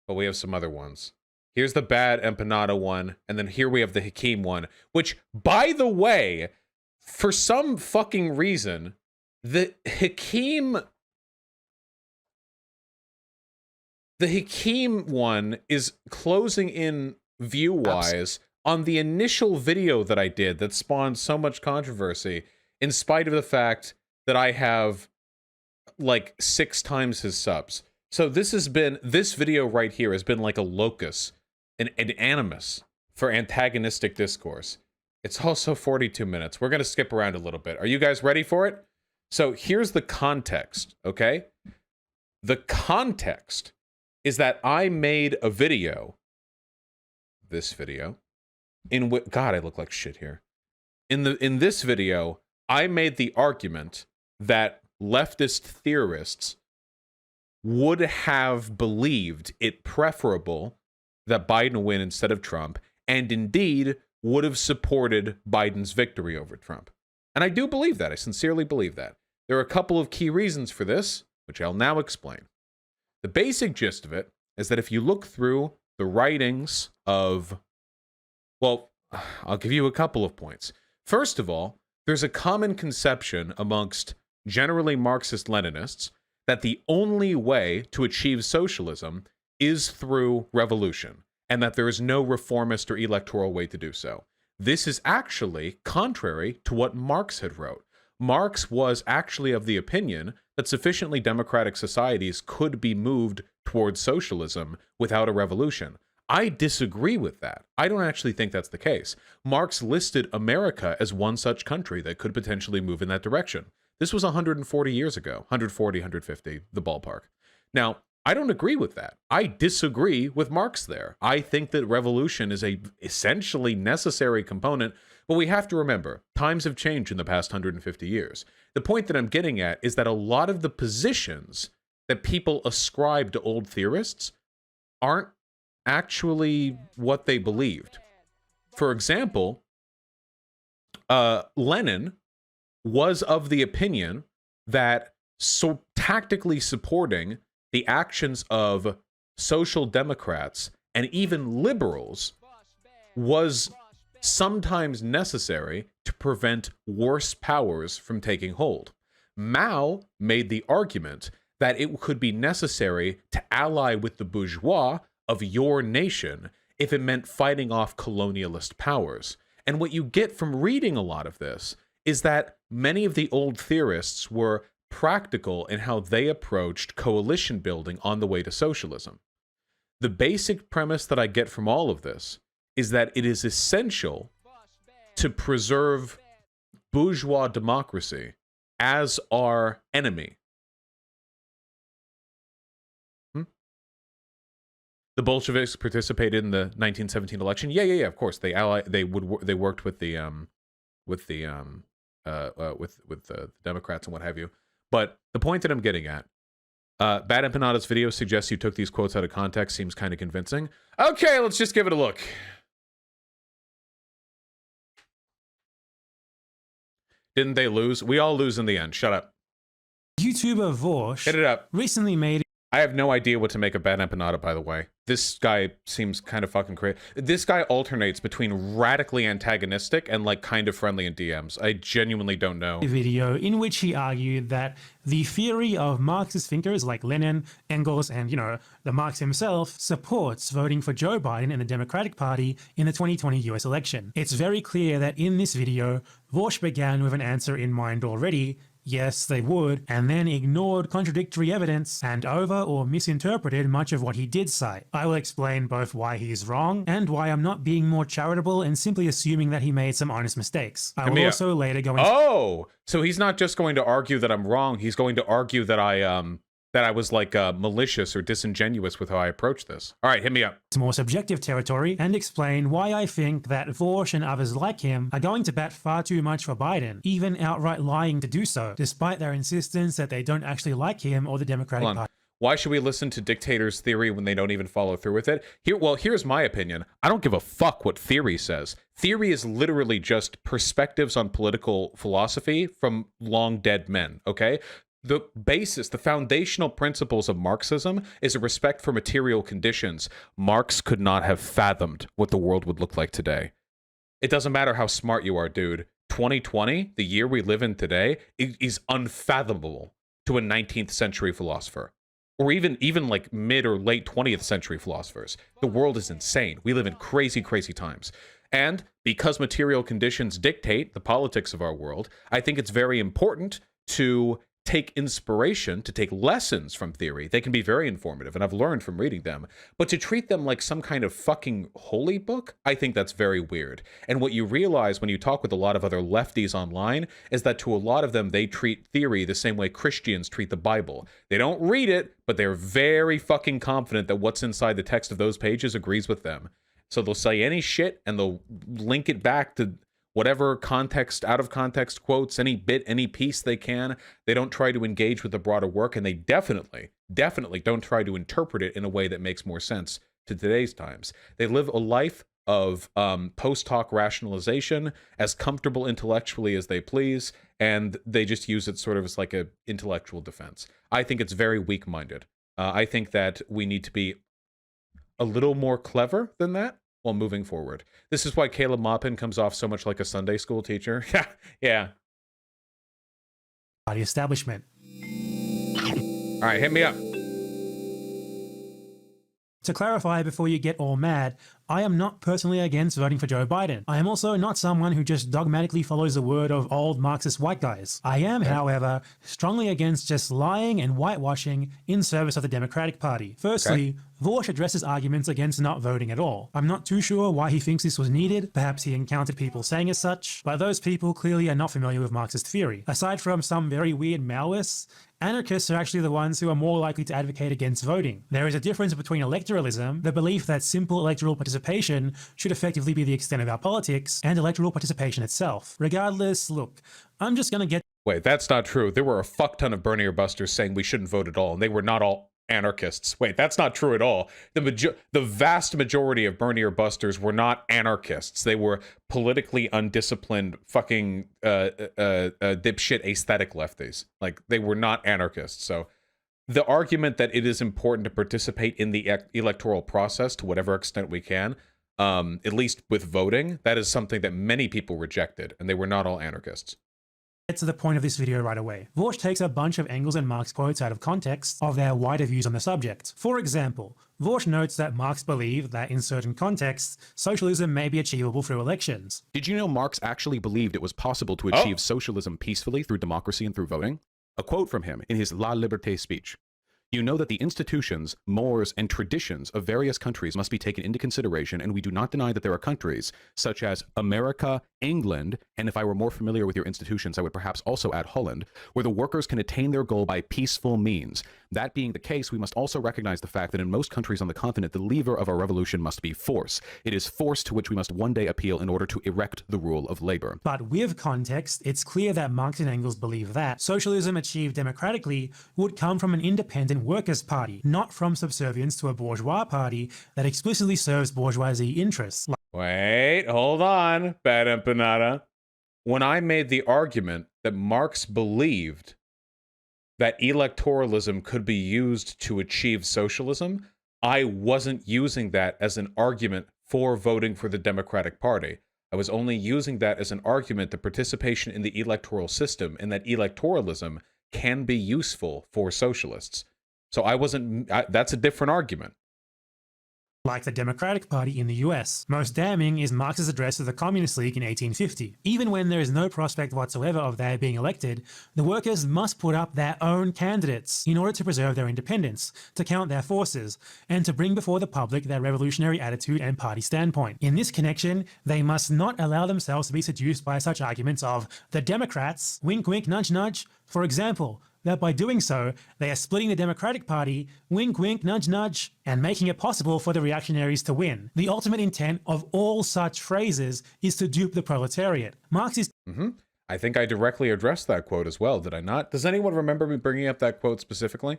but we have some other ones. Here's the BadEmpanada one, and then here we have the Hakim one, which, by the way, for some fucking reason, the Hakim one is closing in view-wise on the initial video that I did that spawned so much controversy, in spite of the fact that I have like 6 times his subs. So this video right here has been like a locus, an animus for antagonistic discourse. It's also 42 minutes. We're going to skip around a little bit. Are you guys ready for it? So here's the context, okay? The context is that I made a video, this video, in which, God, I look like shit here. In this video, I made the argument that leftist theorists would have believed it preferable that Biden win instead of Trump, and indeed would have supported Biden's victory over Trump. And I do believe that. I sincerely believe that. There are a couple of key reasons for this, which I'll now explain. The basic gist of it is that if you look through the writings of, well, I'll give you a couple of points. First of all, there's a common conception amongst generally Marxist-Leninists that the only way to achieve socialism is through revolution, and that there is no reformist or electoral way to do so. This is actually contrary to what Marx had wrote. Marx was actually of the opinion that sufficiently democratic societies could be moved towards socialism without a revolution. I disagree with that. I don't actually think that's the case. Marx listed America as one such country that could potentially move in that direction. This was 140 years ago, 140, 150, the ballpark. Now, I don't agree with that. I disagree with Marx there. I think that revolution is a essentially necessary component, but we have to remember, times have changed in the past 150 years. The point that I'm getting at is that a lot of the positions that people ascribe to old theorists aren't actually what they believed. For example, Lenin was of the opinion that tactically supporting the actions of social democrats and even liberals was sometimes necessary to prevent worse powers from taking hold. Mao made the argument that it could be necessary to ally with the bourgeois of your nation if it meant fighting off colonialist powers. And what you get from reading a lot of this is that many of the old theorists were practical in how they approached coalition building on the way to socialism. The basic premise that I get from all of this is that it is essential to preserve bourgeois democracy as our enemy. The Bolsheviks participated in the 1917 election. Yeah, of course. They worked with the Democrats and what have you. But the point that I'm getting at, BadEmpanada's video suggests you took these quotes out of context. Seems kind of convincing. Okay, let's just give it a look. Didn't they lose? We all lose in the end. Shut up. YouTuber Vaush hit it up. Recently made. I have no idea what to make of BadEmpanada, by the way. This guy seems kind of fucking crazy. This guy alternates between radically antagonistic and like kind of friendly in DMs. I genuinely don't know. A video in which he argued that the theory of Marxist thinkers like Lenin, Engels, and, the Marx himself supports voting for Joe Biden and the Democratic Party in the 2020 US election. It's very clear that in this video, Vaush began with an answer in mind already. Yes, they would, and then ignored contradictory evidence and over or misinterpreted much of what he did cite. I will explain both why he's wrong and why I'm not being more charitable and simply assuming that he made some honest mistakes. I will also later go into— Oh, so he's not just going to argue that I'm wrong, he's going to argue that I was like malicious or disingenuous with how I approach this. All right, hit me up. It's more subjective territory and explain why I think that Vaush and others like him are going to bat far too much for Biden, even outright lying to do so, despite their insistence that they don't actually like him or the Democratic Party. Why should we listen to dictators' theory when they don't even follow through with it? Here's my opinion. I don't give a fuck what theory says. Theory is literally just perspectives on political philosophy from long dead men, okay? the basis, the foundational principles of Marxism is a respect for material conditions. Marx could not have fathomed what the world would look like today. It doesn't matter how smart you are, dude. 2020, the year we live in today, is unfathomable to a 19th century philosopher, or even like mid or late 20th century philosophers. The world is insane. We live in crazy, crazy times. And because material conditions dictate the politics of our world, I think it's very important to take inspiration, to take lessons from theory. They can be very informative, and I've learned from reading them. But to treat them like some kind of fucking holy book, I think that's very weird. And what you realize when you talk with a lot of other lefties online is that to a lot of them, they treat theory the same way Christians treat the Bible. They don't read it, but they're very fucking confident that what's inside the text of those pages agrees with them. So they'll say any shit and they'll link it back to whatever context, out of context quotes, any bit, any piece they can. They don't try to engage with the broader work, and they definitely don't try to interpret it in a way that makes more sense to today's times. They live a life of post-hoc rationalization, as comfortable intellectually as they please, and they just use it sort of as like a intellectual defense. I think it's very weak-minded. I think that we need to be a little more clever than that while moving forward. This is why Caleb Maupin comes off so much like a Sunday school teacher. Yeah. Party establishment. All right, hit me up. To clarify before you get all mad, I am not personally against voting for Joe Biden. I am also not someone who just dogmatically follows the word of old Marxist white guys. I am, however, strongly against just lying and whitewashing in service of the Democratic Party. Firstly, Vaush addresses arguments against not voting at all. I'm not too sure why he thinks this was needed. Perhaps he encountered people saying as such, but those people clearly are not familiar with Marxist theory. Aside from some very weird Maoists, anarchists are actually the ones who are more likely to advocate against voting. There is a difference between electoralism, the belief that simple electoral participation should effectively be the extent of our politics, and electoral participation itself. Regardless, look, I'm just gonna get— Wait, that's not true. There were a fuck ton of Bernier busters saying we shouldn't vote at all, and they were not all anarchists. Wait, that's not true at all. The vast majority of Bernier busters were not anarchists. They were politically undisciplined fucking dipshit aesthetic lefties. Like, they were not anarchists. So the argument that it is important to participate in the electoral process to whatever extent we can, at least with voting, that is something that many people rejected, and they were not all anarchists. To the point of this video right away. Vaush takes a bunch of Engels and Marx quotes out of context of their wider views on the subject. For example, Vaush notes that Marx believed that in certain contexts, socialism may be achievable through elections. Did you know Marx actually believed it was possible to achieve socialism peacefully through democracy and through voting? A quote from him in his La Liberté speech. You know that the institutions, mores, and traditions of various countries must be taken into consideration, and we do not deny that there are countries, such as America, England, and if I were more familiar with your institutions, I would perhaps also add Holland, where the workers can attain their goal by peaceful means. That being the case, we must also recognize the fact that in most countries on the continent, the lever of our revolution must be force. It is force to which we must one day appeal in order to erect the rule of labor. But with context, it's clear that Marx and Engels believe that socialism achieved democratically would come from an independent workers' party, not from subservience to a bourgeois party that explicitly serves bourgeoisie interests. Wait, hold on, BadEmpanada. When I made the argument that Marx believed that electoralism could be used to achieve socialism, I wasn't using that as an argument for voting for the Democratic Party. I was only using that as an argument that participation in the electoral system and that electoralism can be useful for socialists. So that's a different argument. Like the Democratic Party in the US. Most damning is Marx's address to the Communist League in 1850. Even when there is no prospect whatsoever of their being elected, the workers must put up their own candidates in order to preserve their independence, to count their forces, and to bring before the public their revolutionary attitude and party standpoint. In this connection, they must not allow themselves to be seduced by such arguments of the Democrats, wink wink nudge nudge, for example, that by doing so, they are splitting the Democratic Party, wink wink nudge nudge, and making it possible for the reactionaries to win. The ultimate intent of all such phrases is to dupe the proletariat. Marx is— I think I directly addressed that quote as well, did I not? Does anyone remember me bringing up that quote specifically?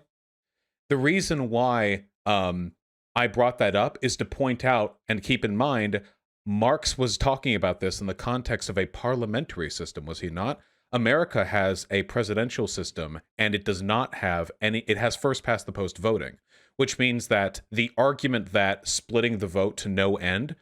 The reason why I brought that up is to point out and keep in mind, Marx was talking about this in the context of a parliamentary system, was he not? America has a presidential system, and it does not have any, it has first past the post voting, which means that the argument that splitting the vote to no end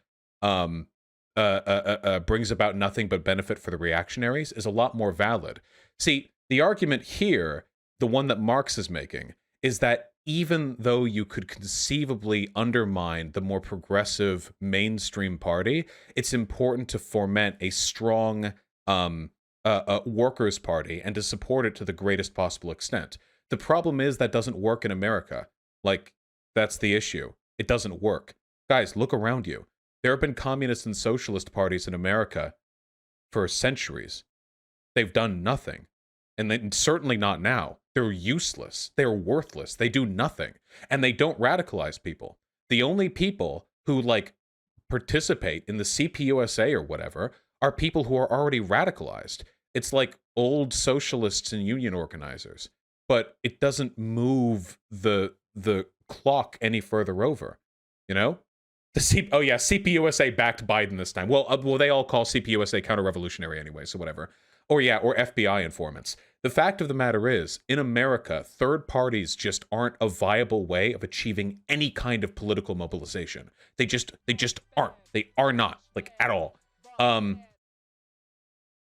brings about nothing but benefit for the reactionaries is a lot more valid. See, the argument here, the one that Marx is making, is that even though you could conceivably undermine the more progressive mainstream party, it's important to foment a strong workers' party and to support it to the greatest possible extent. The problem is that doesn't work in America. Like, that's the issue. It doesn't work. Guys, look around you. There have been communist and socialist parties in America for centuries. They've done nothing. And certainly not now. They're useless. They're worthless. They do nothing. And they don't radicalize people. The only people who, like, participate in the CPUSA or whatever are people who are already radicalized. It's like old socialists and union organizers. But it doesn't move the clock any further over, you know? CPUSA backed Biden this time. Well, they all call CPUSA counter-revolutionary anyway, so whatever. Or FBI informants. The fact of the matter is, in America, third parties just aren't a viable way of achieving any kind of political mobilization. They just aren't. They are not, like, at all.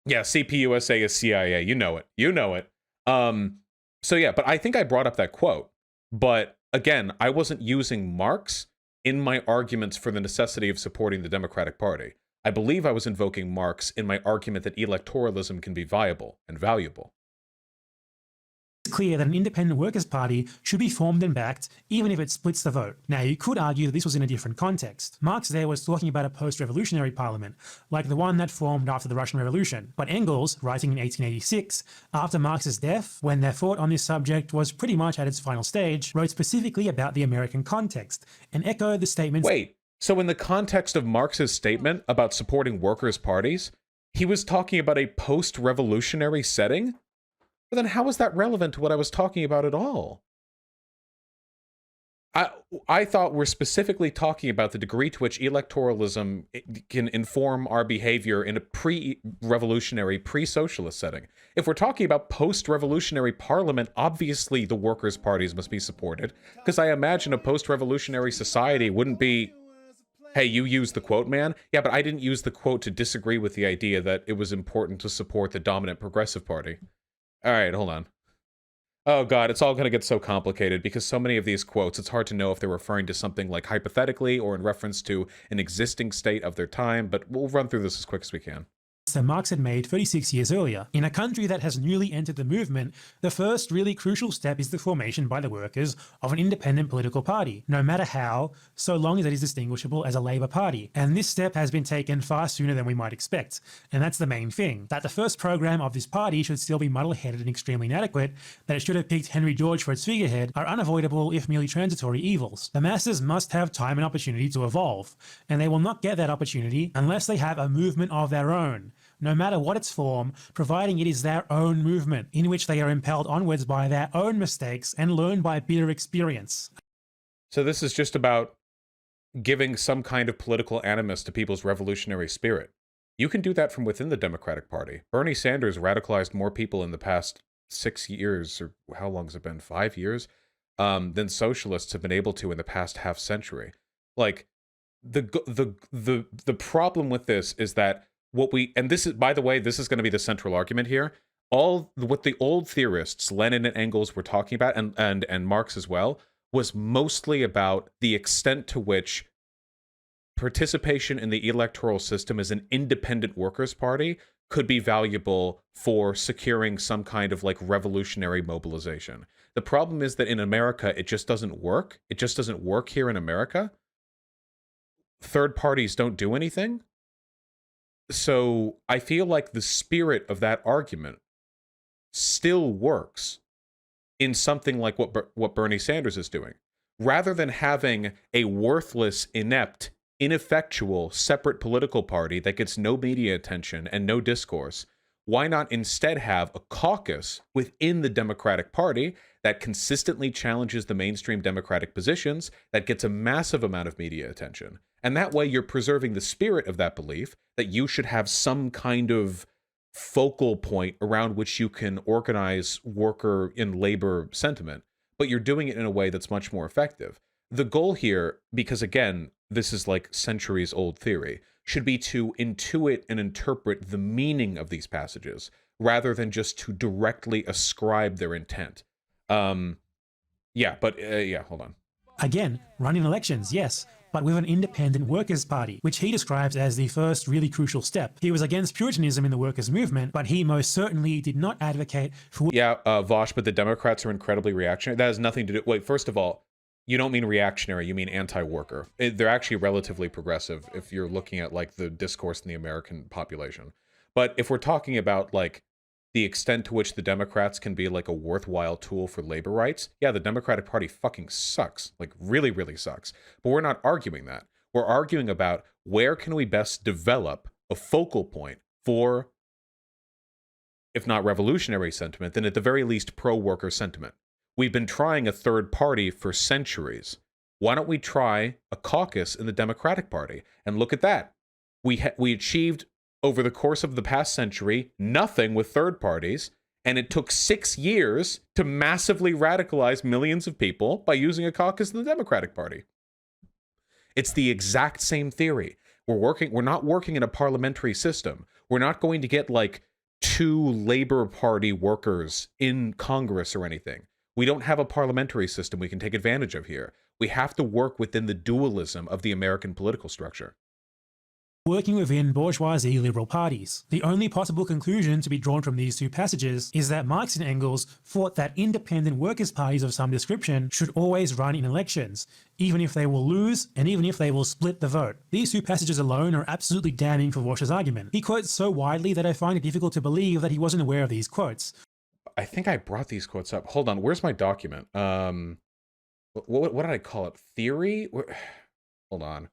CPUSA is CIA. You know it. But I think I brought up that quote. But again, I wasn't using Marx in my arguments for the necessity of supporting the Democratic Party. I believe I was invoking Marx in my argument that electoralism can be viable and valuable. It's clear that an independent workers' party should be formed and backed, even if it splits the vote. Now, you could argue that this was in a different context. Marx there was talking about a post-revolutionary parliament, like the one that formed after the Russian Revolution. But Engels, writing in 1886, after Marx's death, when their thought on this subject was pretty much at its final stage, wrote specifically about the American context, and echoed the statements— Wait, so in the context of Marx's statement about supporting workers' parties, he was talking about a post-revolutionary setting? But then how is that relevant to what I was talking about at all? I thought we're specifically talking about the degree to which electoralism can inform our behavior in a pre-revolutionary, pre-socialist setting. If we're talking about post-revolutionary parliament, obviously the workers' parties must be supported, because I imagine a post-revolutionary society wouldn't be, hey, you used the quote, man. Yeah, but I didn't use the quote to disagree with the idea that it was important to support the dominant progressive party. All right, hold on. Oh god, it's all going to get so complicated because so many of these quotes, it's hard to know if they're referring to something like hypothetically or in reference to an existing state of their time, but we'll run through this as quick as we can. that Marx had made 36 years earlier. In a country that has newly entered the movement, the first really crucial step is the formation by the workers of an independent political party, no matter how, so long as it is distinguishable as a Labour Party. And this step has been taken far sooner than we might expect. And that's the main thing, that the first program of this party should still be muddle-headed and extremely inadequate, that it should have picked Henry George for its figurehead, are unavoidable if merely transitory evils. The masses must have time and opportunity to evolve, and they will not get that opportunity unless they have a movement of their own, no matter what its form, providing it is their own movement, in which they are impelled onwards by their own mistakes and learn by bitter experience. So this is just about giving some kind of political animus to people's revolutionary spirit. You can do that from within the Democratic Party. Bernie Sanders radicalized more people in the past 6 years, or how long has it been, 5 years, than socialists have been able to in the past half century. Like, the problem with this is that and this is, by the way, this is going to be the central argument here. What the old theorists, Lenin and Engels, were talking about, and Marx as well, was mostly about the extent to which participation in the electoral system as an independent workers' party could be valuable for securing some kind of like revolutionary mobilization. The problem is that in America, it just doesn't work. It just doesn't work here in America. Third parties don't do anything. So I feel like the spirit of that argument still works in something like what Bernie Sanders is doing. Rather than having a worthless, inept, ineffectual, separate political party that gets no media attention and no discourse, why not instead have a caucus within the Democratic Party that consistently challenges the mainstream Democratic positions, that gets a massive amount of media attention? And that way you're preserving the spirit of that belief that you should have some kind of focal point around which you can organize worker and labor sentiment, but you're doing it in a way that's much more effective. The goal here, because again, this is like centuries old theory, should be to intuit and interpret the meaning of these passages rather than just to directly ascribe their intent. Hold on. Again, running elections, yes, but with an independent workers' party, which he describes as the first really crucial step. He was against Puritanism in the workers' movement, but he most certainly did not advocate for... Vaush, but the Democrats are incredibly reactionary. That has nothing to do... Wait, first of all, you don't mean reactionary, you mean anti-worker. They're actually relatively progressive if you're looking at, like, the discourse in the American population. But if we're talking about, like, the extent to which the Democrats can be like a worthwhile tool for labor rights, yeah, the Democratic Party fucking sucks. Like, really, really sucks. But we're not arguing that. We're arguing about where can we best develop a focal point for, if not revolutionary sentiment, then at the very least pro-worker sentiment. We've been trying a third party for centuries. Why don't we try a caucus in the Democratic Party? And look at that. We achieved, over the course of the past century, nothing with third parties, and it took 6 years to massively radicalize millions of people by using a caucus in the Democratic Party. It's the exact same theory. We're not working in a parliamentary system. We're not going to get like 2 Labor Party workers in Congress or anything. We don't have a parliamentary system we can take advantage of here. We have to work within the dualism of the American political structure. Working within bourgeoisie liberal parties. The only possible conclusion to be drawn from these two passages is that Marx and Engels thought that independent workers' parties of some description should always run in elections, even if they will lose and even if they will split the vote. These two passages alone are absolutely damning for Vaush's argument. He quotes so widely that I find it difficult to believe that he wasn't aware of these quotes. I think I brought these quotes up. Hold on, where's my document? What did I call it? Theory? Hold on.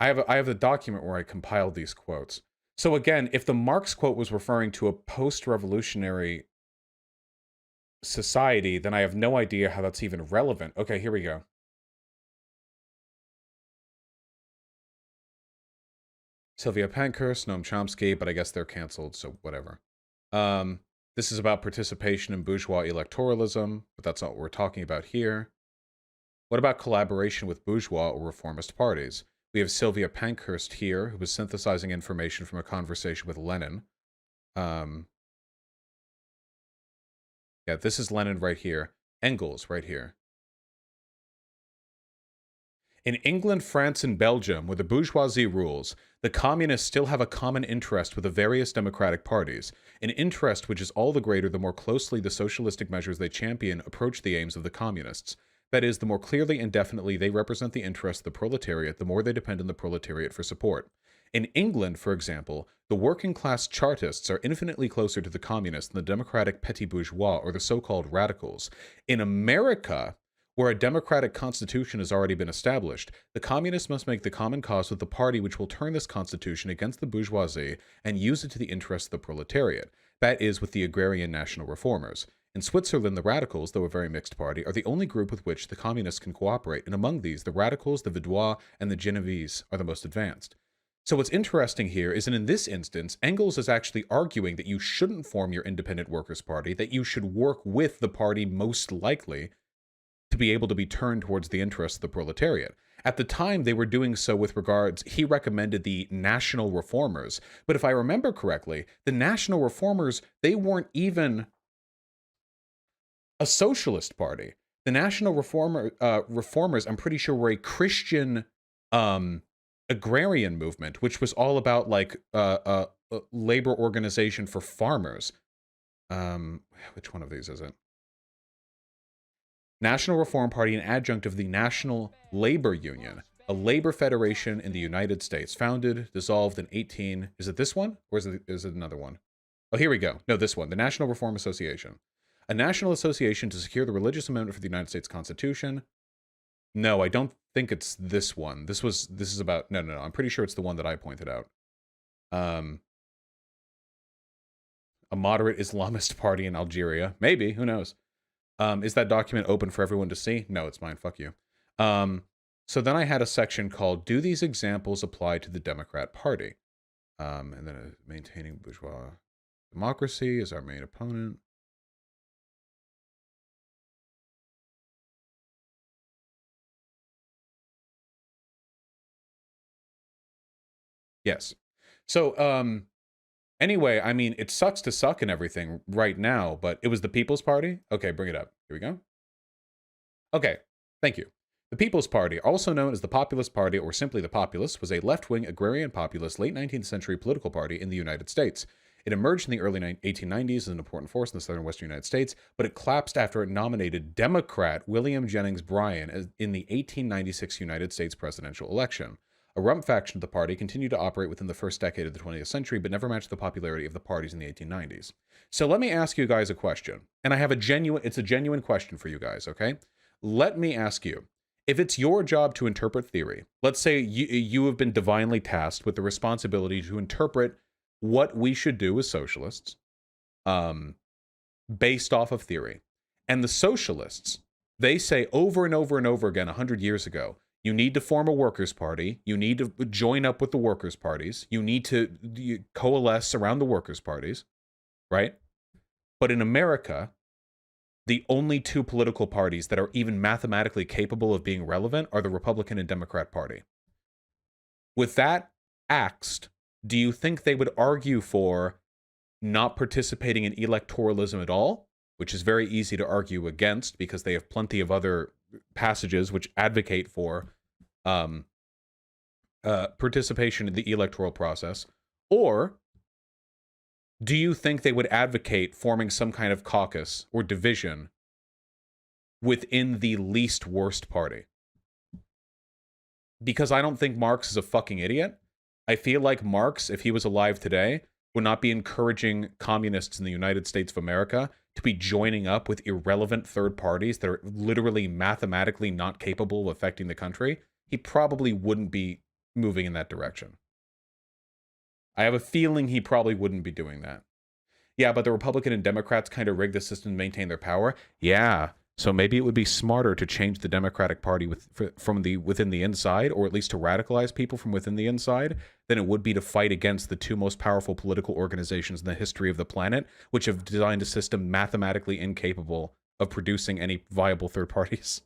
I have the document where I compiled these quotes. So again, if the Marx quote was referring to a post-revolutionary society, then I have no idea how that's even relevant. Okay, here we go. Sylvia Pankhurst, Noam Chomsky, but I guess they're canceled, so whatever. This is about participation in bourgeois electoralism, but that's not what we're talking about here. What about collaboration with bourgeois or reformist parties? We have Sylvia Pankhurst here, who was synthesizing information from a conversation with Lenin. Yeah, this is Lenin right here. Engels right here. In England, France, and Belgium, where the bourgeoisie rules, the communists still have a common interest with the various democratic parties, an interest which is all the greater the more closely the socialistic measures they champion approach the aims of the communists. That is, the more clearly and definitely they represent the interests of the proletariat, the more they depend on the proletariat for support. In England, for example, the working-class Chartists are infinitely closer to the communists than the democratic petit bourgeois or the so-called radicals. In America, where a democratic constitution has already been established, the communists must make the common cause with the party which will turn this constitution against the bourgeoisie and use it to the interests of the proletariat. That is, with the agrarian national reformers. In Switzerland, the radicals, though a very mixed party, are the only group with which the communists can cooperate, and among these, the radicals, the Vaudois, and the Genevese are the most advanced. So what's interesting here is that in this instance, Engels is actually arguing that you shouldn't form your independent workers' party, that you should work with the party most likely to be able to be turned towards the interests of the proletariat. At the time, they were doing so with regards, he recommended the National Reformers. But if I remember correctly, the National Reformers, they weren't even a socialist party. The National Reformers, I'm pretty sure, were a Christian agrarian movement, which was all about like labor organization for farmers. Which one of these is it? National Reform Party, an adjunct of the National Labor Union, a labor federation in the United States, founded, dissolved in 18... Is it this one? Or is it another one? Oh, here we go. No, this one. The National Reform Association. A national association to secure the religious amendment for the United States Constitution. No, I don't think it's this one. This is about... No. I'm pretty sure it's the one that I pointed out. A moderate Islamist party in Algeria. Maybe. Who knows? Is that document open for everyone to see? No, it's mine. Fuck you. So then I had a section called, do these examples apply to the Democrat Party? And then maintaining bourgeois democracy is our main opponent. Yes. So, anyway, I mean, it sucks to suck and everything right now, but it was the People's Party? Okay, bring it up. Here we go. Okay, thank you. The People's Party, also known as the Populist Party or simply the Populists, was a left-wing agrarian populist late 19th century political party in the United States. It emerged in the early 1890s as an important force in the southern western United States, but it collapsed after it nominated Democrat William Jennings Bryan in the 1896 United States presidential election. A rump faction of the party continued to operate within the first decade of the 20th century, but never matched the popularity of the parties in the 1890s. So let me ask you guys a question, and I have it's a genuine question for you guys, okay? Let me ask you, if it's your job to interpret theory, let's say you have been divinely tasked with the responsibility to interpret what we should do as socialists, based off of theory. And the socialists, they say over and over and over again 100 years ago, you need to form a workers' party. You need to join up with the workers' parties. You need to coalesce around the workers' parties, right? But in America, the only two political parties that are even mathematically capable of being relevant are the Republican and Democrat Party. With that axed, do you think they would argue for not participating in electoralism at all, which is very easy to argue against because they have plenty of other passages which advocate for participation in the electoral process? Or do you think they would advocate forming some kind of caucus or division within the least worst party? Because I don't think Marx is a fucking idiot. I feel like Marx, if he was alive today, would not be encouraging communists in the United States of America to be joining up with irrelevant third parties that are literally mathematically not capable of affecting the country. He probably wouldn't be moving in that direction. I have a feeling he probably wouldn't be doing that. Yeah, but the Republican and Democrats kind of rigged the system to maintain their power. Yeah, so maybe it would be smarter to change the Democratic Party within the inside, or at least to radicalize people from within the inside, than it would be to fight against the two most powerful political organizations in the history of the planet, which have designed a system mathematically incapable of producing any viable third parties.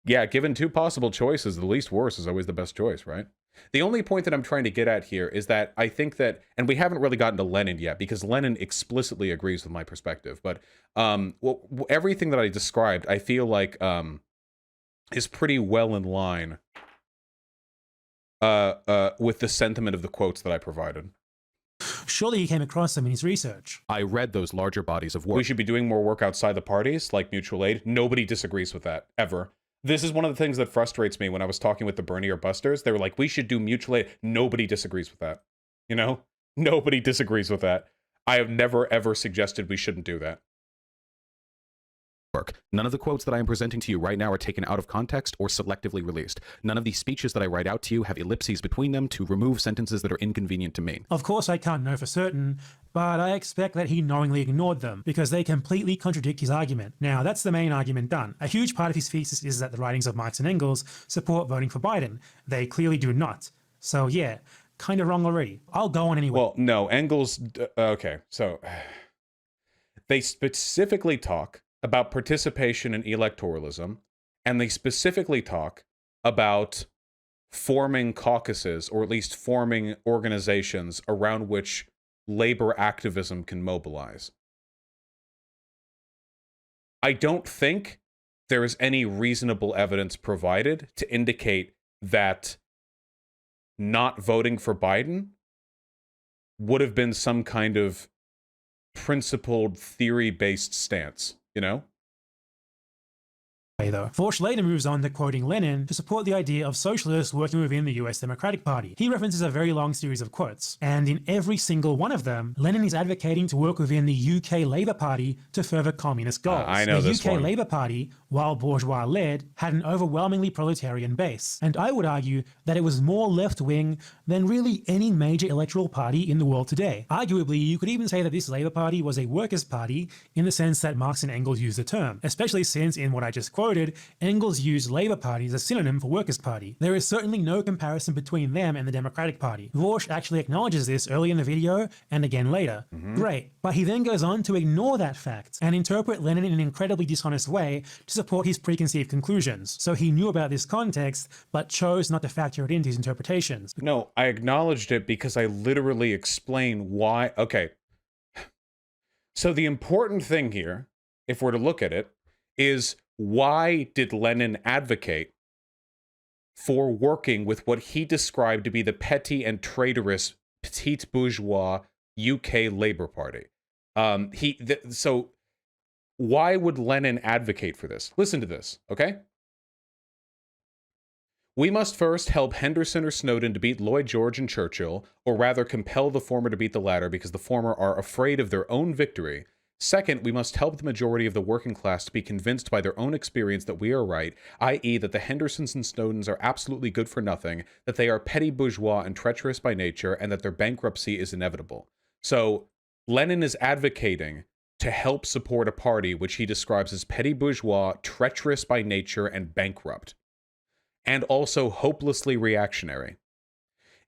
Yeah, given two possible choices, the least worst is always the best choice, right? The only point that I'm trying to get at here is that I think that, and we haven't really gotten to Lenin yet, because Lenin explicitly agrees with my perspective, but everything that I described, I feel like is pretty well in line with the sentiment of the quotes that I provided. Surely he came across them in his research. I read those larger bodies of work. We should be doing more work outside the parties, like mutual aid. Nobody disagrees with that, ever. This is one of the things that frustrates me when I was talking with the Bernie or Busters. They were like, we should do mutual aid. Nobody disagrees with that. You know? Nobody disagrees with that. I have never, ever suggested we shouldn't do that. None of the quotes that I am presenting to you right now are taken out of context or selectively released. None of these speeches that I write out to you have ellipses between them to remove sentences that are inconvenient to me. Of course I can't know for certain, but I expect that he knowingly ignored them because they completely contradict his argument. Now, that's the main argument done. A huge part of his thesis is that the writings of Marx and Engels support voting for Biden. They clearly do not. So yeah, kind of wrong already. I'll go on anyway. Well, no, Engels, okay, so they specifically talk about participation in electoralism, and they specifically talk about forming caucuses, or at least forming organizations around which labor activism can mobilize. I don't think there is any reasonable evidence provided to indicate that not voting for Biden would have been some kind of principled, theory-based stance. You know? Though. Vaush later moves on to quoting Lenin to support the idea of socialists working within the US Democratic Party. He references a very long series of quotes, and in every single one of them, Lenin is advocating to work within the UK Labour Party to further communist goals. I know the this UK one. Labour Party, while bourgeois-led, had an overwhelmingly proletarian base, and I would argue that it was more left-wing than really any major electoral party in the world today. Arguably, you could even say that this Labour Party was a workers' party in the sense that Marx and Engels used the term, especially since, in what I just quoted, noted, Engels used Labour Party as a synonym for Workers' Party. There is certainly no comparison between them and the Democratic Party. Vaush actually acknowledges this early in the video and again later. Great, but he then goes on to ignore that fact and interpret Lenin in an incredibly dishonest way to support his preconceived conclusions. So he knew about this context, but chose not to factor it into his interpretations. No, I acknowledged it because I literally explain why. Okay. So the important thing here, if we're to look at it, is why did Lenin advocate for working with what he described to be the petty and traitorous petite bourgeois UK Labour Party? So why would Lenin advocate for this? Listen to this, okay? We must first help Henderson or Snowden to beat Lloyd George and Churchill, or rather compel the former to beat the latter because the former are afraid of their own victory. Second, we must help the majority of the working class to be convinced by their own experience that we are right, i.e. that the Hendersons and Snowdens are absolutely good for nothing, that they are petty bourgeois and treacherous by nature, and that their bankruptcy is inevitable. So, Lenin is advocating to help support a party which he describes as petty bourgeois, treacherous by nature, and bankrupt, and also hopelessly reactionary.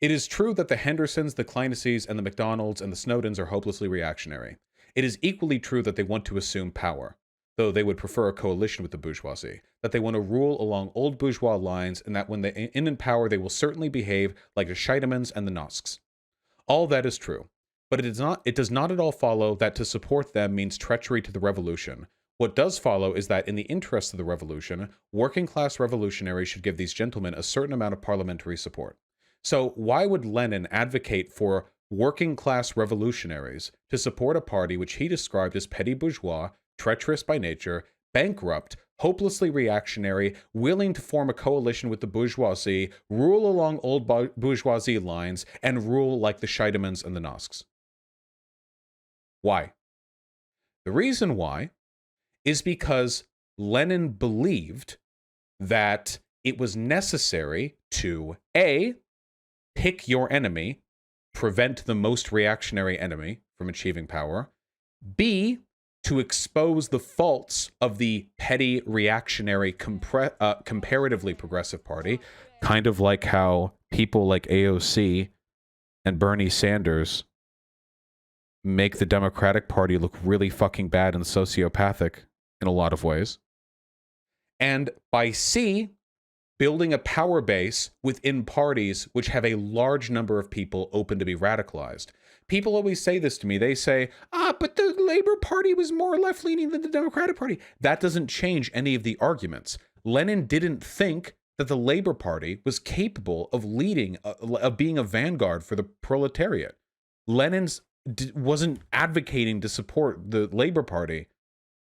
It is true that the Hendersons, the Kleinesses, and the McDonalds and the Snowdens are hopelessly reactionary. It is equally true that they want to assume power, though they would prefer a coalition with the bourgeoisie, that they want to rule along old bourgeois lines, and that when they are in power they will certainly behave like the Scheidemans and the Nosks. All that is true, but it does not at all follow that to support them means treachery to the revolution. What does follow is that in the interests of the revolution, working-class revolutionaries should give these gentlemen a certain amount of parliamentary support. So why would Lenin advocate for working-class revolutionaries to support a party which he described as petty bourgeois, treacherous by nature, bankrupt, hopelessly reactionary, willing to form a coalition with the bourgeoisie, rule along old bourgeoisie lines, and rule like the Scheidemans and the Nosks? Why? The reason why is because Lenin believed that it was necessary to A, pick your enemy, prevent the most reactionary enemy from achieving power, B, to expose the faults of the petty reactionary comparatively progressive party, kind of like how people like AOC and Bernie Sanders make the Democratic Party look really fucking bad and sociopathic in a lot of ways. And by C, building a power base within parties which have a large number of people open to be radicalized. People always say this to me. They say, but the Labour Party was more left-leaning than the Democratic Party. That doesn't change any of the arguments. Lenin didn't think that the Labour Party was capable of leading, of being a vanguard for the proletariat. Lenin wasn't advocating to support the Labour Party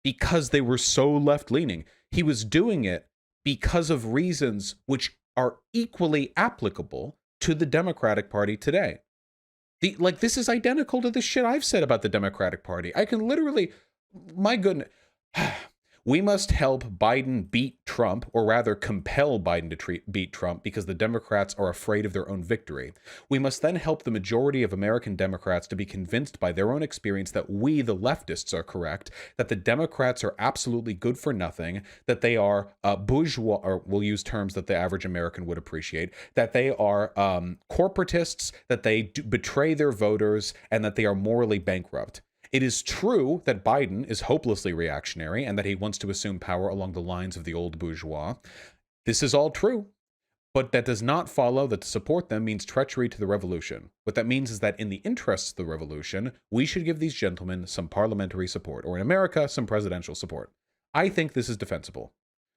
because they were so left-leaning. He was doing it because of reasons which are equally applicable to the Democratic Party today. This is identical to the shit I've said about the Democratic Party. I can literally, my goodness, we must help Biden beat Trump, or rather compel Biden to beat Trump because the Democrats are afraid of their own victory. We must then help the majority of American Democrats to be convinced by their own experience that we, the leftists, are correct, that the Democrats are absolutely good for nothing, that they are bourgeois, or we'll use terms that the average American would appreciate, that they are corporatists, that they betray their voters, and that they are morally bankrupt. It is true that Biden is hopelessly reactionary and that he wants to assume power along the lines of the old bourgeois. This is all true, but that does not follow that to support them means treachery to the revolution. What that means is that in the interests of the revolution, we should give these gentlemen some parliamentary support, or in America, some presidential support. I think this is defensible.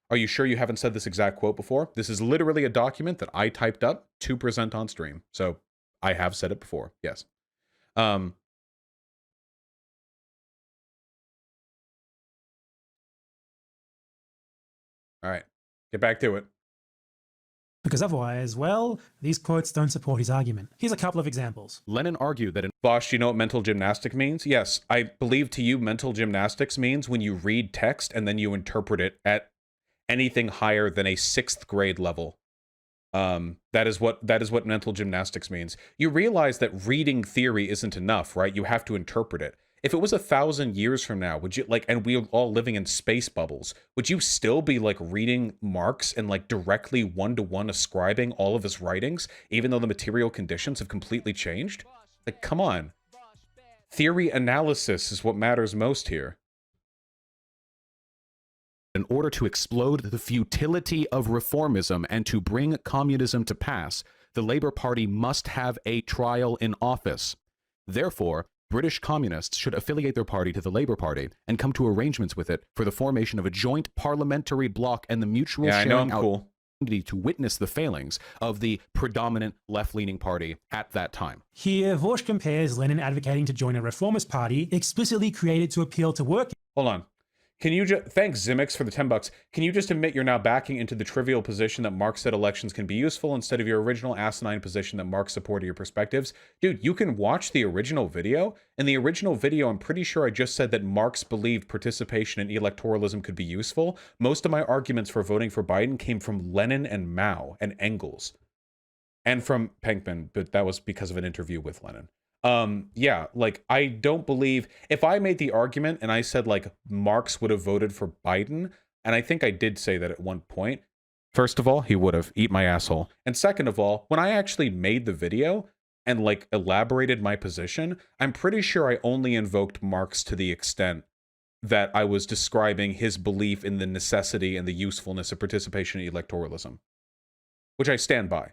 Are you sure you haven't said this exact quote before? This is literally a document that I typed up to present on stream. So I have said it before, yes. All right, get back to it. Because otherwise, well, these quotes don't support his argument. Here's a couple of examples. Lenin argued that in Vaush, do you know what mental gymnastic means? Yes, I believe to you mental gymnastics means when you read text and then you interpret it at anything higher than a 6th grade level. That is what mental gymnastics means. You realize that reading theory isn't enough, right? You have to interpret it. if it was 1,000 years from now, would you like, and we're all living in space bubbles, would you still be like reading Marx and like directly one-to-one ascribing all of his writings, even though the material conditions have completely changed? Like, come on. Theory analysis is what matters most here. In order to explode the futility of reformism and to bring communism to pass, the Labour Party must have a trial in office. Therefore, British communists should affiliate their party to the Labour Party and come to arrangements with it for the formation of a joint parliamentary bloc and the mutual sharing opportunity to witness the failings of the predominant left-leaning party at that time. Here, Vaush compares Lenin advocating to join a reformist party explicitly created to appeal to workers. Hold on. Can you just, thanks Zimix for the $10. Can you just admit you're now backing into the trivial position that Marx said elections can be useful instead of your original asinine position that Marx supported your perspectives? Dude, you can watch the original video. In the original video, I'm pretty sure I just said that Marx believed participation in electoralism could be useful. Most of my arguments for voting for Biden came from Lenin and Mao and Engels. And from Penkman, but that was because of an interview with Lenin. Yeah, like, I don't believe, if I made the argument and I said, like, Marx would have voted for Biden, and I think I did say that at one point, first of all, he would have, eat my asshole. And second of all, when I actually made the video and, like, elaborated my position, I'm pretty sure I only invoked Marx to the extent that I was describing his belief in the necessity and the usefulness of participation in electoralism, which I stand by.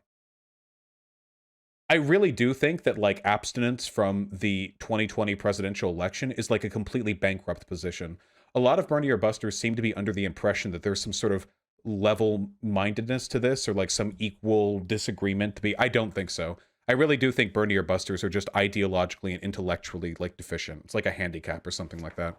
I really do think that, like, abstinence from the 2020 presidential election is like a completely bankrupt position. A lot of Bernie or Busters seem to be under the impression that there's some sort of level-mindedness to this, or like some equal disagreement to be. I don't think so. I really do think Bernie or Busters are just ideologically and intellectually, like, deficient. It's like a handicap or something like that.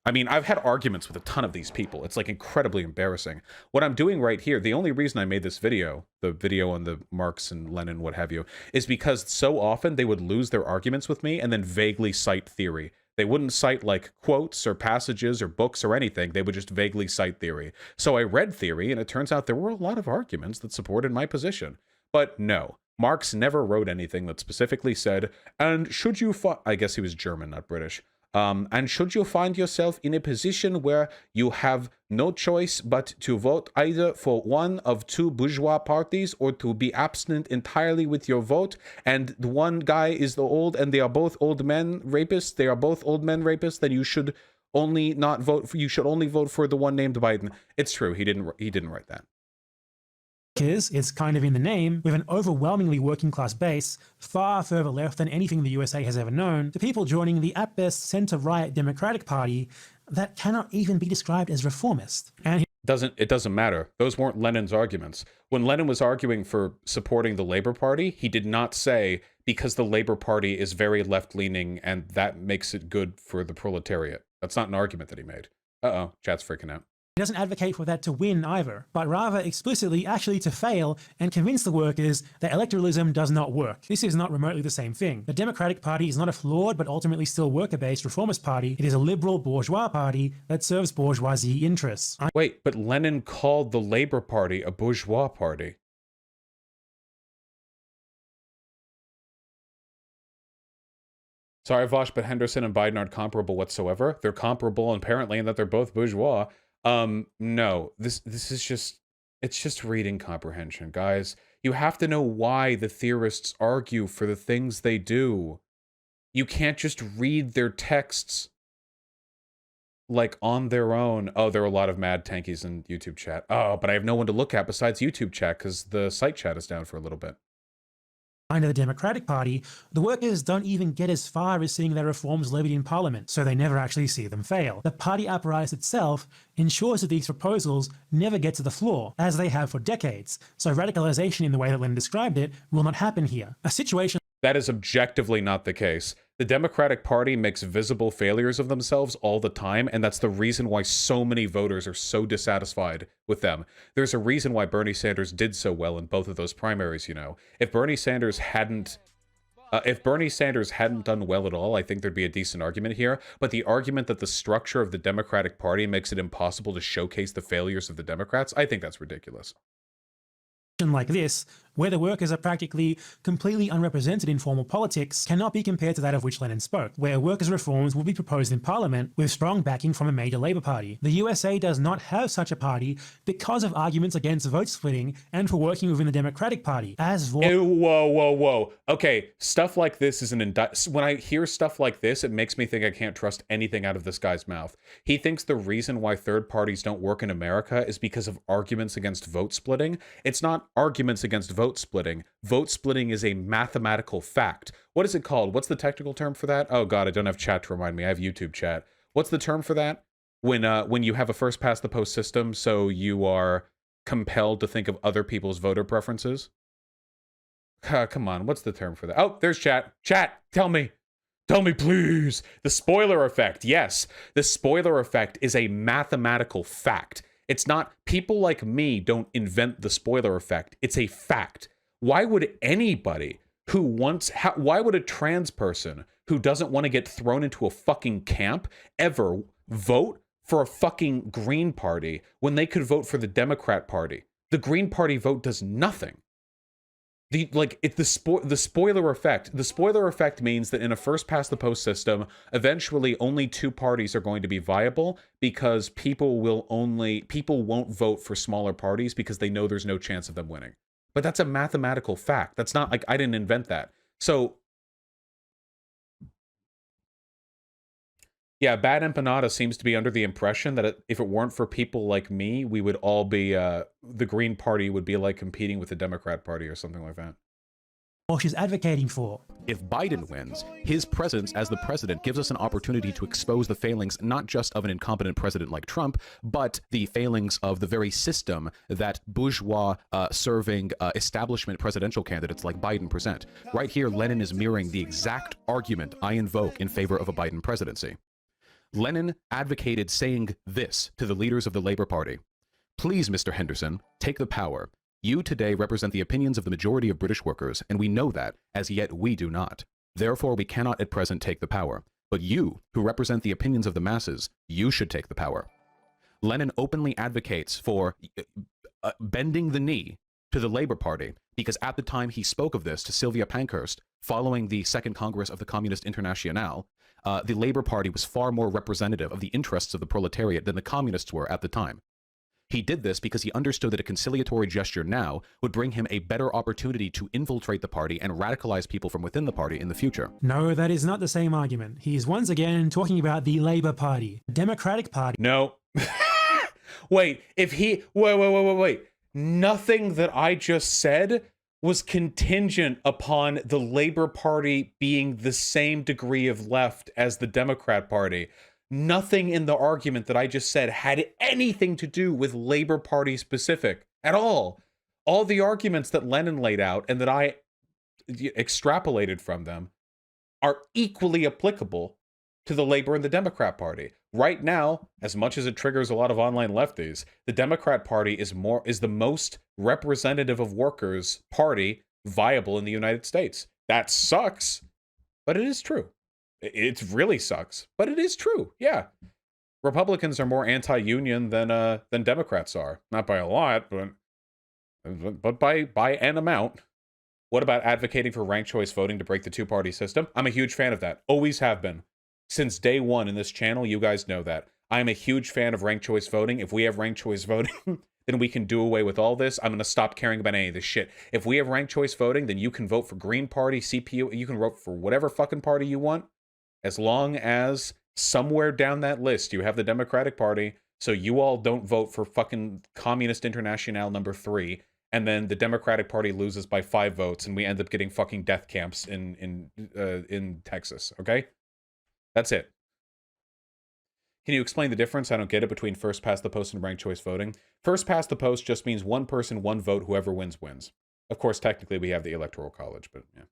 I mean, I've had arguments with a ton of these people. It's like incredibly embarrassing. What I'm doing right here, the only reason I made this video, the video on the Marx and Lenin, what have you, is because so often they would lose their arguments with me and then vaguely cite theory. They wouldn't cite like quotes or passages or books or anything. They would just vaguely cite theory. So I read theory and it turns out there were a lot of arguments that supported my position. But no, Marx never wrote anything that specifically said, and should you I guess he was German, not British. And should you find yourself in a position where you have no choice but to vote either for one of two bourgeois parties or to be abstinent entirely with your vote, and the one guy is the old and they are both old men rapists, they are both old men rapists, then you should only not vote for, you should only vote for the one named Biden. It's true, he didn't write that. It's kind of in the name, with an overwhelmingly working class base, far further left than anything the USA has ever known, to people joining the at best center-right Democratic Party that cannot even be described as reformist. And it doesn't matter. Those weren't Lenin's arguments. When Lenin was arguing for supporting the Labor Party, he did not say, because the Labor Party is very left-leaning and that makes it good for the proletariat. That's not an argument that he made. Uh-oh, chat's freaking out. He doesn't advocate for that to win either, but rather explicitly actually to fail and convince the workers that electoralism does not work. This is not remotely the same thing. The Democratic Party is not a flawed but ultimately still worker-based reformist party. It is a liberal bourgeois party that serves bourgeoisie interests. Wait, but Lenin called the Labor Party a bourgeois party. Sorry, Vaush, but Henderson and Biden aren't comparable whatsoever. They're comparable apparently in that they're both bourgeois. No, this is just, it's just reading comprehension, guys. You have to know why the theorists argue for the things they do. You can't just read their texts like on their own. Oh, there are a lot of mad tankies in YouTube chat. Oh, but I have no one to look at besides YouTube chat because the site chat is down for a little bit. Under the Democratic Party, the workers don't even get as far as seeing their reforms levied in Parliament, so they never actually see them fail. The party apparatus itself ensures that these proposals never get to the floor, as they have for decades, so radicalization in the way that Lenin described it will not happen here. A situation that is objectively not the case. The Democratic Party makes visible failures of themselves all the time, and that's the reason why so many voters are so dissatisfied with them. There's a reason why Bernie Sanders did so well in both of those primaries, you know. If Bernie Sanders hadn't done well at all, I think there'd be a decent argument here. But the argument that the structure of the Democratic Party makes it impossible to showcase the failures of the Democrats, I think that's ridiculous. like this where the workers are practically completely unrepresented in formal politics, cannot be compared to that of which Lenin spoke, where workers' reforms will be proposed in parliament with strong backing from a major Labour Party. The USA does not have such a party because of arguments against vote splitting and for working within the Democratic Party. As whoa. Okay, stuff like this is when I hear stuff like this, it makes me think I can't trust anything out of this guy's mouth. He thinks the reason why third parties don't work in America is because of arguments against vote splitting. It's not arguments against vote splitting. Vote splitting is a mathematical fact. What is it called? What's the technical term for that? Oh god, I don't have chat to remind me. I have YouTube chat. What's the term for that? When you have a first past the post system, so you are compelled to think of other people's voter preferences? Come on, what's the term for that? Oh, there's chat. Chat, tell me. Tell me, please. The spoiler effect. Yes, the spoiler effect is a mathematical fact. It's not, people like me don't invent the spoiler effect. It's a fact. Why would anybody who wants, why would a trans person who doesn't want to get thrown into a fucking camp ever vote for a fucking Green Party when they could vote for the Democrat Party? The Green Party vote does nothing. The spoiler effect. The spoiler effect means that in a first past the post system, eventually only two parties are going to be viable because people won't vote for smaller parties because they know there's no chance of them winning. But that's a mathematical fact. That's not like I didn't invent that. So yeah, BadEmpanada seems to be under the impression that if it weren't for people like me, we would all be, the Green Party would be like competing with the Democrat Party or something like that. Vaush is advocating for. If Biden wins, his presence as the president gives us an opportunity to expose the failings not just of an incompetent president like Trump, but the failings of the very system that bourgeois serving establishment presidential candidates like Biden present. Right here, Lenin is mirroring the exact argument I invoke in favor of a Biden presidency. Lenin advocated saying this to the leaders of the Labour Party. Please, Mr. Henderson, take the power. You today represent the opinions of the majority of British workers, and we know that, as yet we do not. Therefore, we cannot at present take the power. But you, who represent the opinions of the masses, you should take the power. Lenin openly advocates for bending the knee to the Labour Party, because at the time he spoke of this to Sylvia Pankhurst, following the Second Congress of the Communist Internationale, the Labour Party was far more representative of the interests of the proletariat than the communists were at the time. He did this because he understood that a conciliatory gesture now would bring him a better opportunity to infiltrate the party and radicalize people from within the party in the future. No, that is not the same argument. He is once again talking about the Labour Party, Democratic Party. No. Wait, wait. Nothing that I just said was contingent upon the Labour Party being the same degree of left as the Democrat Party. Nothing in the argument that I just said had anything to do with Labour Party specific at all. All the arguments that Lenin laid out and that I extrapolated from them are equally applicable to the Labour and the Democrat Party. Right now, as much as it triggers a lot of online lefties, the Democrat Party is the most representative of workers party viable in the United States. That sucks, but it is true. It really sucks, but it is true. Yeah. Republicans are more anti-union than Democrats are. Not by a lot, but by an amount. What about advocating for ranked choice voting to break the two-party system? I'm a huge fan of that. Always have been. Since day one in this channel, you guys know that. I'm a huge fan of ranked choice voting. If we have ranked choice voting, then we can do away with all this. I'm going to stop caring about any of this shit. If we have ranked choice voting, then you can vote for Green Party, CPU, you can vote for whatever fucking party you want, as long as somewhere down that list you have the Democratic Party, so you all don't vote for fucking Communist Internationale number 3, and then the Democratic Party loses by 5 votes, and we end up getting fucking death camps in Texas, okay? That's it. Can you explain the difference? I don't get it, between first past the post and ranked choice voting. First past the post just means one person, one vote, whoever wins, wins. Of course, technically we have the Electoral College, but yeah.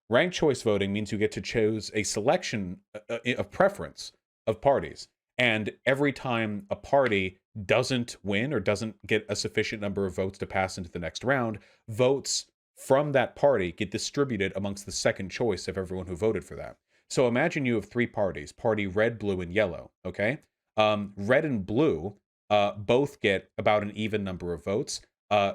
Ranked choice voting means you get to choose a selection, a preference of parties. And every time a party doesn't win or doesn't get a sufficient number of votes to pass into the next round, votes from that party get distributed amongst the second choice of everyone who voted for that. So imagine you have 3 parties, party red, blue, and yellow, okay? Red and blue both get about an even number of votes.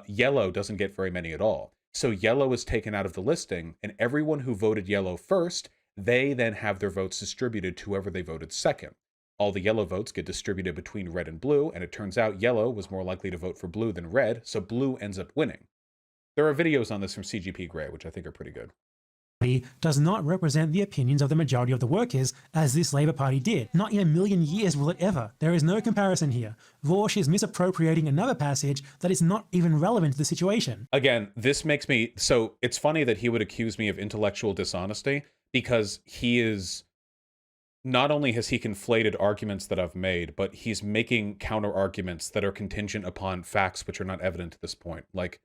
Yellow doesn't get very many at all. So yellow is taken out of the listing, and everyone who voted yellow first, they then have their votes distributed to whoever they voted second. All the yellow votes get distributed between red and blue, and it turns out yellow was more likely to vote for blue than red, so blue ends up winning. There are videos on this from CGP Grey, which I think are pretty good. Does not represent the opinions of the majority of the workers, as this Labour Party did. Not in a million years will it ever. There is no comparison here. Vaush is misappropriating another passage that is not even relevant to the situation. Again, this makes me... So it's funny that he would accuse me of intellectual dishonesty, because he is... Not only has he conflated arguments that I've made, but he's making counter-arguments that are contingent upon facts which are not evident at this point. Like,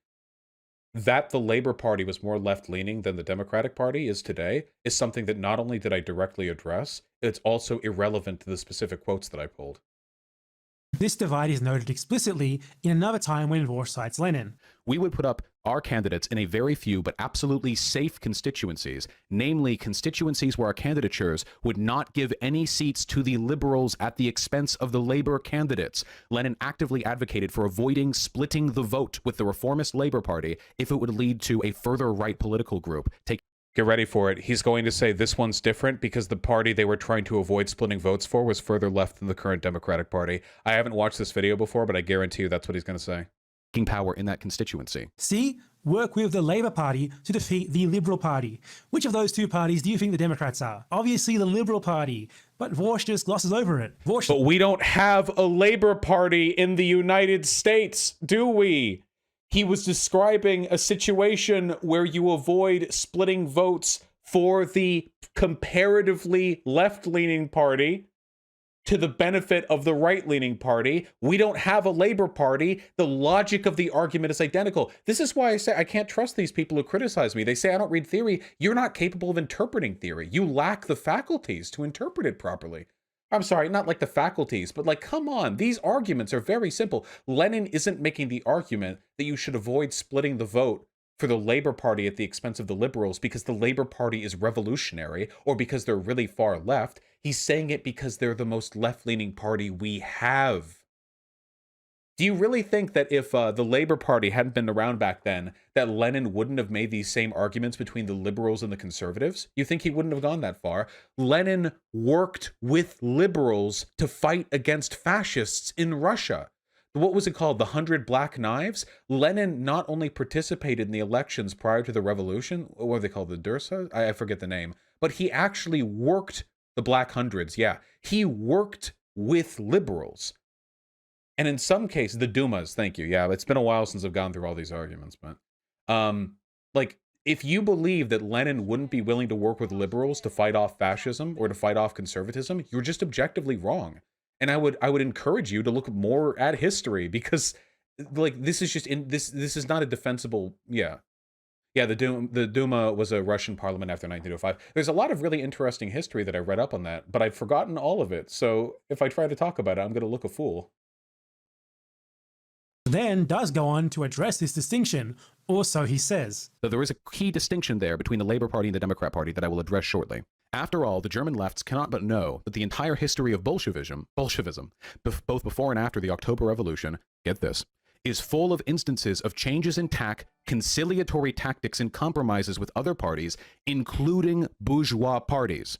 that the Labour Party was more left-leaning than the Democratic Party is today is something that not only did I directly address, it's also irrelevant to the specific quotes that I pulled. This divide is noted explicitly in another time when Vaush cites Lenin. We would put up our candidates in a very few but absolutely safe constituencies, namely constituencies where our candidatures would not give any seats to the liberals at the expense of the Labour candidates. Lenin actively advocated for avoiding splitting the vote with the reformist Labour Party if it would lead to a further right political group. Get ready for it. He's going to say this one's different because the party they were trying to avoid splitting votes for was further left than the current Democratic Party. I haven't watched this video before, but I guarantee you that's what he's going to say. Power in that constituency. See? Work with the Labour Party to defeat the Liberal Party. Which of those two parties do you think the Democrats are? Obviously the Liberal Party, but Vaush just glosses over it. But we don't have a Labour Party in the United States, do we? He was describing a situation where you avoid splitting votes for the comparatively left-leaning party to the benefit of the right-leaning party. We don't have a Labour Party. The logic of the argument is identical. This is why I say I can't trust these people who criticize me. They say I don't read theory. You're not capable of interpreting theory. You lack the faculties to interpret it properly. I'm sorry, not like the faculties, but like, come on, these arguments are very simple. Lenin isn't making the argument that you should avoid splitting the vote for the Labour Party at the expense of the liberals because the Labour Party is revolutionary or because they're really far left. He's saying it because they're the most left-leaning party we have. Do you really think that if the Labour Party hadn't been around back then, that Lenin wouldn't have made these same arguments between the liberals and the conservatives? You think he wouldn't have gone that far? Lenin worked with liberals to fight against fascists in Russia. What was it called? The 100 Black Knives? Lenin not only participated in the elections prior to the revolution, what were they called? The Dursa? I forget the name. But he actually worked the Black Hundreds. Yeah, he worked with liberals. And in some cases, the Dumas, thank you. Yeah, it's been a while since I've gone through all these arguments, but like, if you believe that Lenin wouldn't be willing to work with liberals to fight off fascism or to fight off conservatism, you're just objectively wrong. And I would encourage you to look more at history because, like, this is just this is not a defensible. Yeah, the Duma was a Russian parliament after 1905. There's a lot of really interesting history that I read up on that, but I've forgotten all of it. So if I try to talk about it, I'm going to look a fool. Then does go on to address this distinction, or so he says. So there is a key distinction there between the Labour Party and the Democrat Party that I will address shortly. After all, the German lefts cannot but know that the entire history of Bolshevism, both before and after the October Revolution, get this, is full of instances of changes in tack, conciliatory tactics, and compromises with other parties, including bourgeois parties.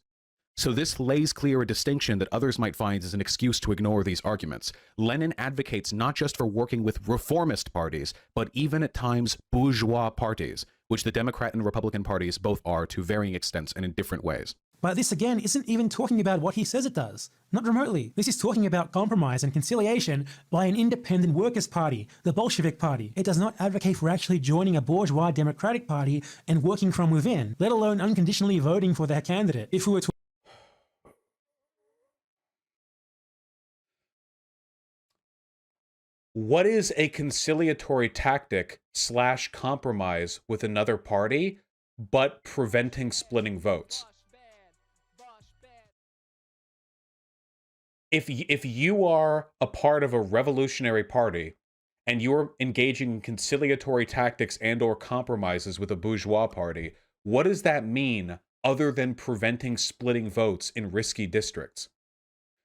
So this lays clear a distinction that others might find as an excuse to ignore these arguments. Lenin advocates not just for working with reformist parties, but even at times bourgeois parties, which the Democrat and Republican parties both are to varying extents and in different ways. But this again isn't even talking about what he says it does. Not remotely. This is talking about compromise and conciliation by an independent workers' party, the Bolshevik Party. It does not advocate for actually joining a bourgeois democratic party and working from within, let alone unconditionally voting for their candidate. If we were to What is a conciliatory tactic / compromise with another party, but preventing splitting votes? If you are a part of a revolutionary party and you're engaging in conciliatory tactics and or compromises with a bourgeois party, what does that mean other than preventing splitting votes in risky districts?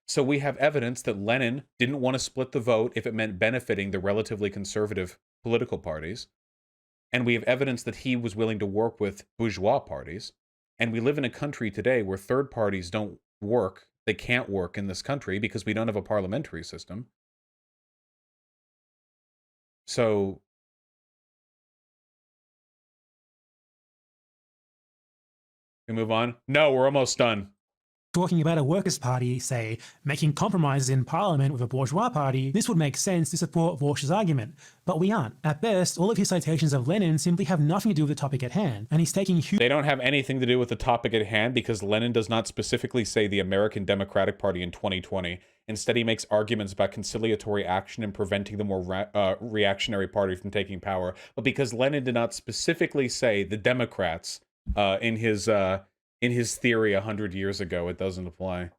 So we have evidence that Lenin didn't want to split the vote if it meant benefiting the relatively conservative political parties. and we have evidence that he was willing to work with bourgeois parties, and we live in a country today where third parties don't work. They can't work in this country because we don't have a parliamentary system. So we move on. No, we're almost done. Talking about a workers' party, say, making compromises in parliament with a bourgeois party, this would make sense to support Vaush's argument. But we aren't. At best, all of his citations of Lenin simply have nothing to do with the topic at hand, and he's taking huge— They don't have anything to do with the topic at hand because Lenin does not specifically say the American Democratic Party in 2020. Instead, he makes arguments about conciliatory action and preventing the more reactionary party from taking power. But because Lenin did not specifically say the Democrats in his theory 100 years ago, it doesn't apply.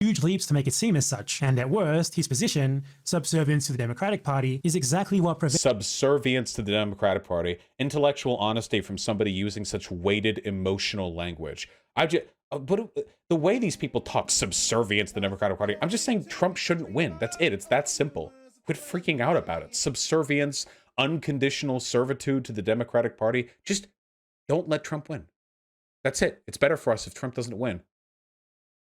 Huge leaps to make it seem as such, and at worst, his position, subservience to the Democratic Party, is exactly what prevents— Subservience to the Democratic Party, intellectual honesty from somebody using such weighted emotional language. But the way these people talk subservience to the Democratic Party, I'm just saying Trump shouldn't win. That's it. It's that simple. Quit freaking out about it. Subservience, unconditional servitude to the Democratic Party. Just don't let Trump win. That's it. It's better for us if Trump doesn't win.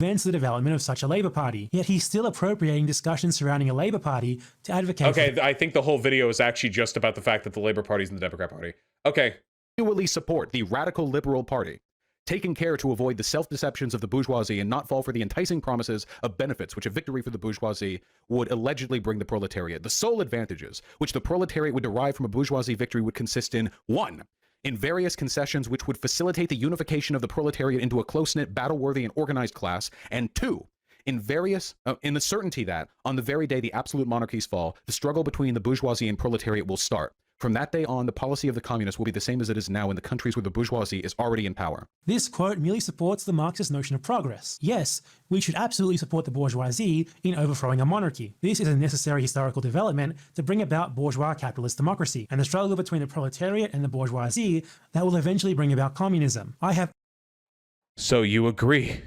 Prevents the development of such a Labour Party, yet he's still appropriating discussions surrounding a Labour Party to advocate— Okay, I think the whole video is actually just about the fact that the Labour Party is in the Democrat Party. Okay. Continually support the radical liberal party, taking care to avoid the self-deceptions of the bourgeoisie and not fall for the enticing promises of benefits which a victory for the bourgeoisie would allegedly bring the proletariat. The sole advantages which the proletariat would derive from a bourgeoisie victory would consist in 1. In various concessions which would facilitate the unification of the proletariat into a close-knit, battle-worthy, and organized class, and 2, in the certainty that, on the very day the absolute monarchies fall, the struggle between the bourgeoisie and proletariat will start. From that day on, the policy of the communists will be the same as it is now in the countries where the bourgeoisie is already in power. This quote merely supports the Marxist notion of progress. Yes, we should absolutely support the bourgeoisie in overthrowing a monarchy. This is a necessary historical development to bring about bourgeois capitalist democracy, and the struggle between the proletariat and the bourgeoisie that will eventually bring about communism. So you agree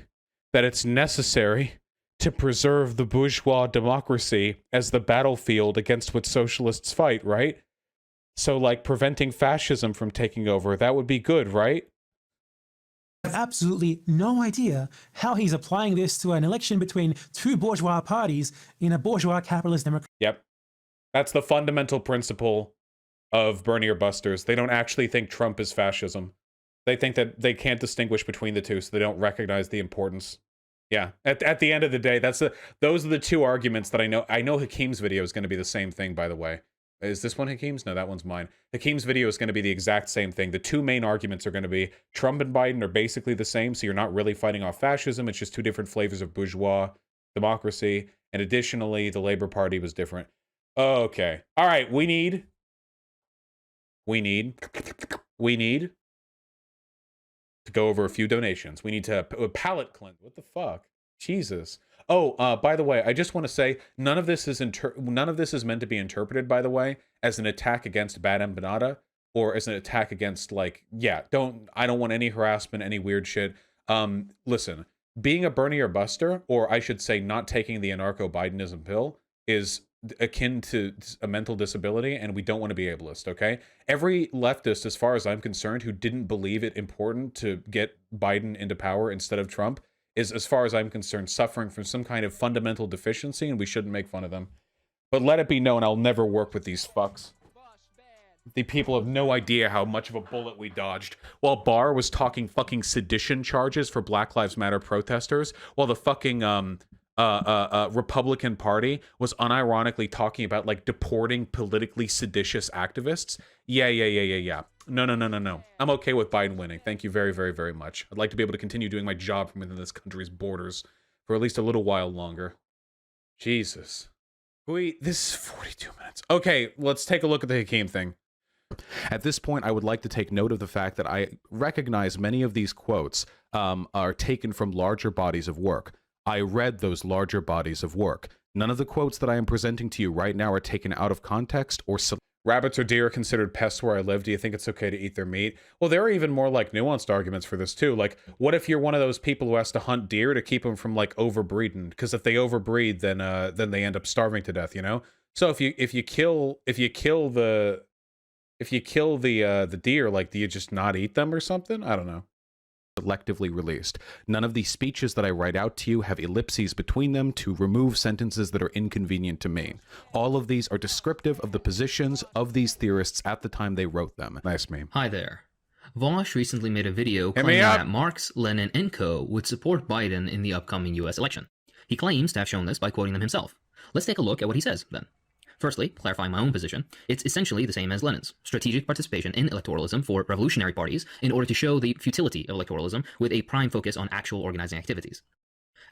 that it's necessary to preserve the bourgeois democracy as the battlefield against which socialists fight, right? So, like, preventing fascism from taking over, that would be good, right? I have absolutely no idea how he's applying this to an election between two bourgeois parties in a bourgeois capitalist democracy. Yep. That's the fundamental principle of Bernie or Busters. They don't actually think Trump is fascism. They think that they can't distinguish between the two, so they don't recognize the importance. Yeah, at the end of the day, those are the two arguments that I know. I know Hakim's video is going to be the same thing, by the way. Is this one Hakim's? No, that one's mine. Hakim's video is going to be the exact same thing. The two main arguments are going to be Trump and Biden are basically the same, so you're not really fighting off fascism. It's just two different flavors of bourgeois democracy. And additionally, the Labor Party was different. Okay. All right, we need to go over a few donations. We need to palate cleanse. What the fuck? Jesus. Oh, by the way, I just want to say none of this is meant to be interpreted, by the way, as an attack against BadEmpanada or as an attack against, like, yeah, I don't want any harassment, any weird shit. Listen, being a Bernie or Buster, or I should say not taking the anarcho-Bidenism pill, is akin to a mental disability, and we don't want to be ableist, okay? Every leftist, as far as I'm concerned, who didn't believe it important to get Biden into power instead of Trump is, as far as I'm concerned, suffering from some kind of fundamental deficiency, and we shouldn't make fun of them. But let it be known, I'll never work with these fucks. The people have no idea how much of a bullet we dodged. While Barr was talking fucking sedition charges for Black Lives Matter protesters, while the fucking Republican Party was unironically talking about, like, deporting politically seditious activists. Yeah. No. I'm okay with Biden winning. Thank you very, very, very much. I'd like to be able to continue doing my job from within this country's borders for at least a little while longer. Jesus. This is 42 minutes. Okay, let's take a look at the Hakim thing. At this point, I would like to take note of the fact that I recognize many of these quotes are taken from larger bodies of work. I read those larger bodies of work. None of the quotes that I am presenting to you right now are taken out of context or... Rabbits or deer are considered pests where I live. Do you think it's okay to eat their meat? Well, there are even more, like, nuanced arguments for this, too. Like, what if you're one of those people who has to hunt deer to keep them from, like, overbreeding? Because if they overbreed, then they end up starving to death, you know? So if you kill the If you kill the deer, like, do you just not eat them or something? I don't know. Selectively released. None of the speeches that I write out to you have ellipses between them to remove sentences that are inconvenient to me. All of these are descriptive of the positions of these theorists at the time they wrote them. Nice meme. Hi there. Vaush recently made a video claiming that Marx, Lenin, and co. would support Biden in the upcoming US election. He claims to have shown this by quoting them himself. Let's take a look at what he says, then. Firstly, clarifying my own position, it's essentially the same as Lenin's: strategic participation in electoralism for revolutionary parties in order to show the futility of electoralism with a prime focus on actual organizing activities.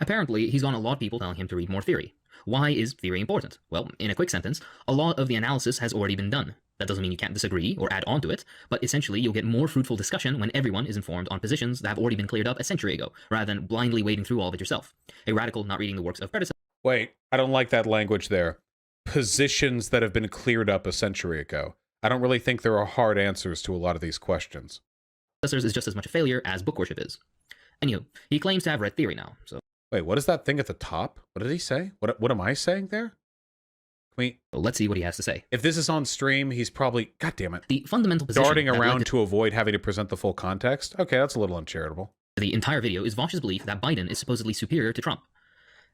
Apparently, he's gotten a lot of people telling him to read more theory. Why is theory important? Well, in a quick sentence, a lot of the analysis has already been done. That doesn't mean you can't disagree or add on to it, but essentially you'll get more fruitful discussion when everyone is informed on positions that have already been cleared up a century ago, rather than blindly wading through all of it yourself. A radical not reading the works of predecessors. Wait, I don't like that language there. Positions that have been cleared up a century ago. I don't really think there are hard answers to a lot of these questions. Is just as much a failure as book worship is. Anywho, he claims to have read theory now, so... Wait, what is that thing at the top? What did he say? What am I saying there? Let's see what he has to say. If this is on stream, he's probably, god damn it, the fundamental position darting around to avoid having to present the full context. Okay, that's a little uncharitable. The entire video is Vaush's belief that Biden is supposedly superior to Trump.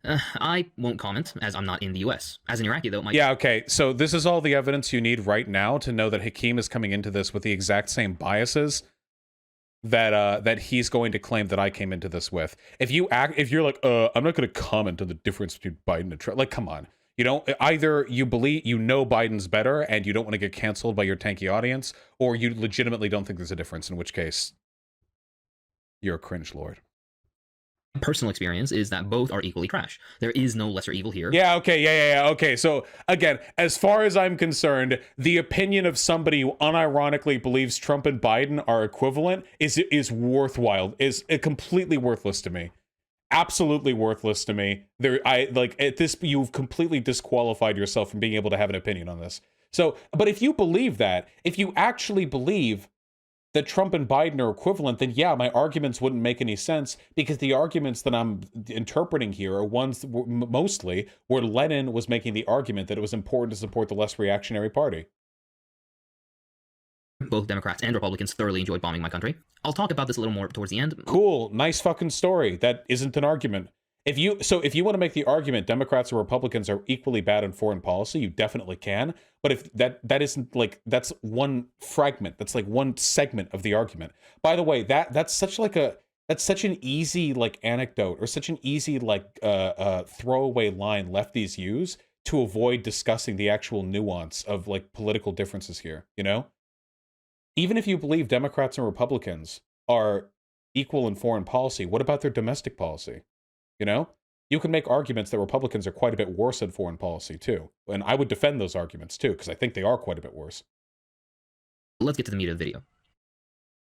I won't comment, as I'm not in the US. As an Iraqi, though, Yeah, okay, so this is all the evidence you need right now to know that Hakim is coming into this with the exact same biases that he's going to claim that I came into this with. If you're like, I'm not going to comment on the difference between Biden and Trump. Like, come on. You don't, either you believe, Biden's better and you don't want to get canceled by your tanky audience, or you legitimately don't think there's a difference, in which case you're a cringe lord. Personal experience is that both are equally trash. There is no lesser evil here. Yeah, okay, yeah. Okay, so again, as far as I'm concerned, the opinion of somebody who unironically believes Trump and Biden are equivalent is worthwhile, is completely worthless to me. Absolutely worthless to me. You've completely disqualified yourself from being able to have an opinion on this. So, but if you believe that, if you actually believe that Trump and Biden are equivalent, then yeah, my arguments wouldn't make any sense, because the arguments that I'm interpreting here are ones that mostly where Lenin was making the argument that it was important to support the less reactionary party. Both Democrats and Republicans thoroughly enjoyed bombing my country. I'll talk about this a little more towards the end. Cool, nice fucking story. That isn't an argument. If you want to make the argument Democrats or Republicans are equally bad in foreign policy, you definitely can. But if that isn't, like, that's one fragment, that's like one segment of the argument. By the way, that's such an easy, like, anecdote, or such an easy, like, throwaway line lefties use to avoid discussing the actual nuance of, like, political differences here, you know? Even if you believe Democrats and Republicans are equal in foreign policy, what about their domestic policy? You know, you can make arguments that Republicans are quite a bit worse at foreign policy too. And I would defend those arguments too, because I think they are quite a bit worse. Let's get to the meat of the video.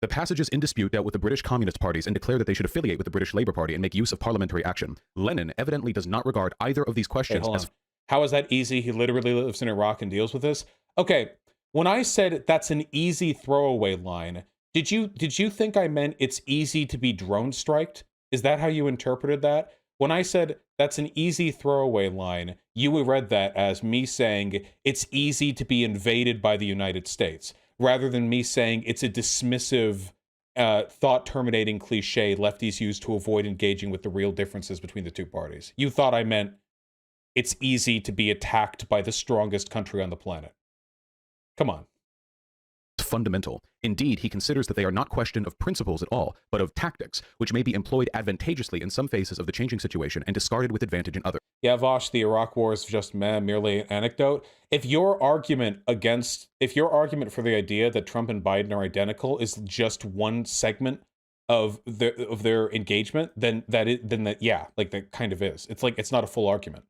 The passages in dispute dealt with the British Communist parties and declared that they should affiliate with the British Labour Party and make use of parliamentary action. Lenin evidently does not regard either of these questions as... How is that easy? He literally lives in Iraq and deals with this. Okay, when I said that's an easy throwaway line, did you think I meant it's easy to be drone striked? Is that how you interpreted that? When I said that's an easy throwaway line, you read that as me saying it's easy to be invaded by the United States, rather than me saying it's a dismissive, thought-terminating cliche lefties use to avoid engaging with the real differences between the two parties. You thought I meant it's easy to be attacked by the strongest country on the planet. Come on. Fundamental. Indeed, he considers that they are not question of principles at all, but of tactics, which may be employed advantageously in some phases of the changing situation and discarded with advantage in others. Yeah, Vaush, the Iraq War is just merely an anecdote. If your argument for the idea that Trump and Biden are identical is just one segment of their engagement, then that kind of is. It's like, it's not a full argument.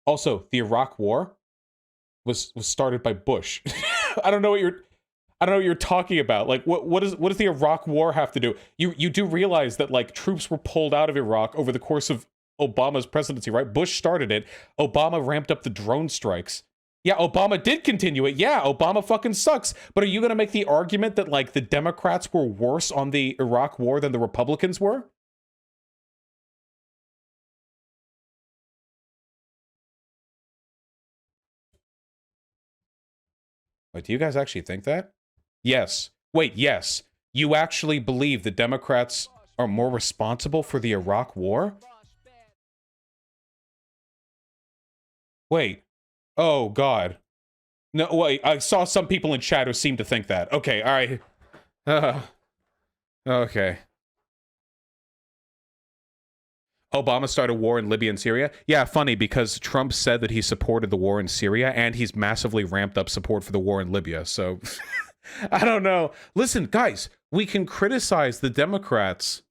Also, the Iraq War was started by Bush. I don't know what you're talking about. Like, what does the Iraq War have to do? You do realize that, like, troops were pulled out of Iraq over the course of Obama's presidency, right? Bush started it. Obama ramped up the drone strikes. Yeah, Obama did continue it. Yeah, Obama fucking sucks. But are you going to make the argument that, like, the Democrats were worse on the Iraq War than the Republicans were? Wait, do you guys actually think that? Yes. Wait, yes. You actually believe the Democrats are more responsible for the Iraq War? Wait. Oh, God. No, wait. I saw some people in chat who seem to think that. Okay, all right. Okay. Obama started a war in Libya and Syria? Yeah, funny, because Trump said that he supported the war in Syria, and he's massively ramped up support for the war in Libya, so... I don't know. Listen, guys, we can criticize the Democrats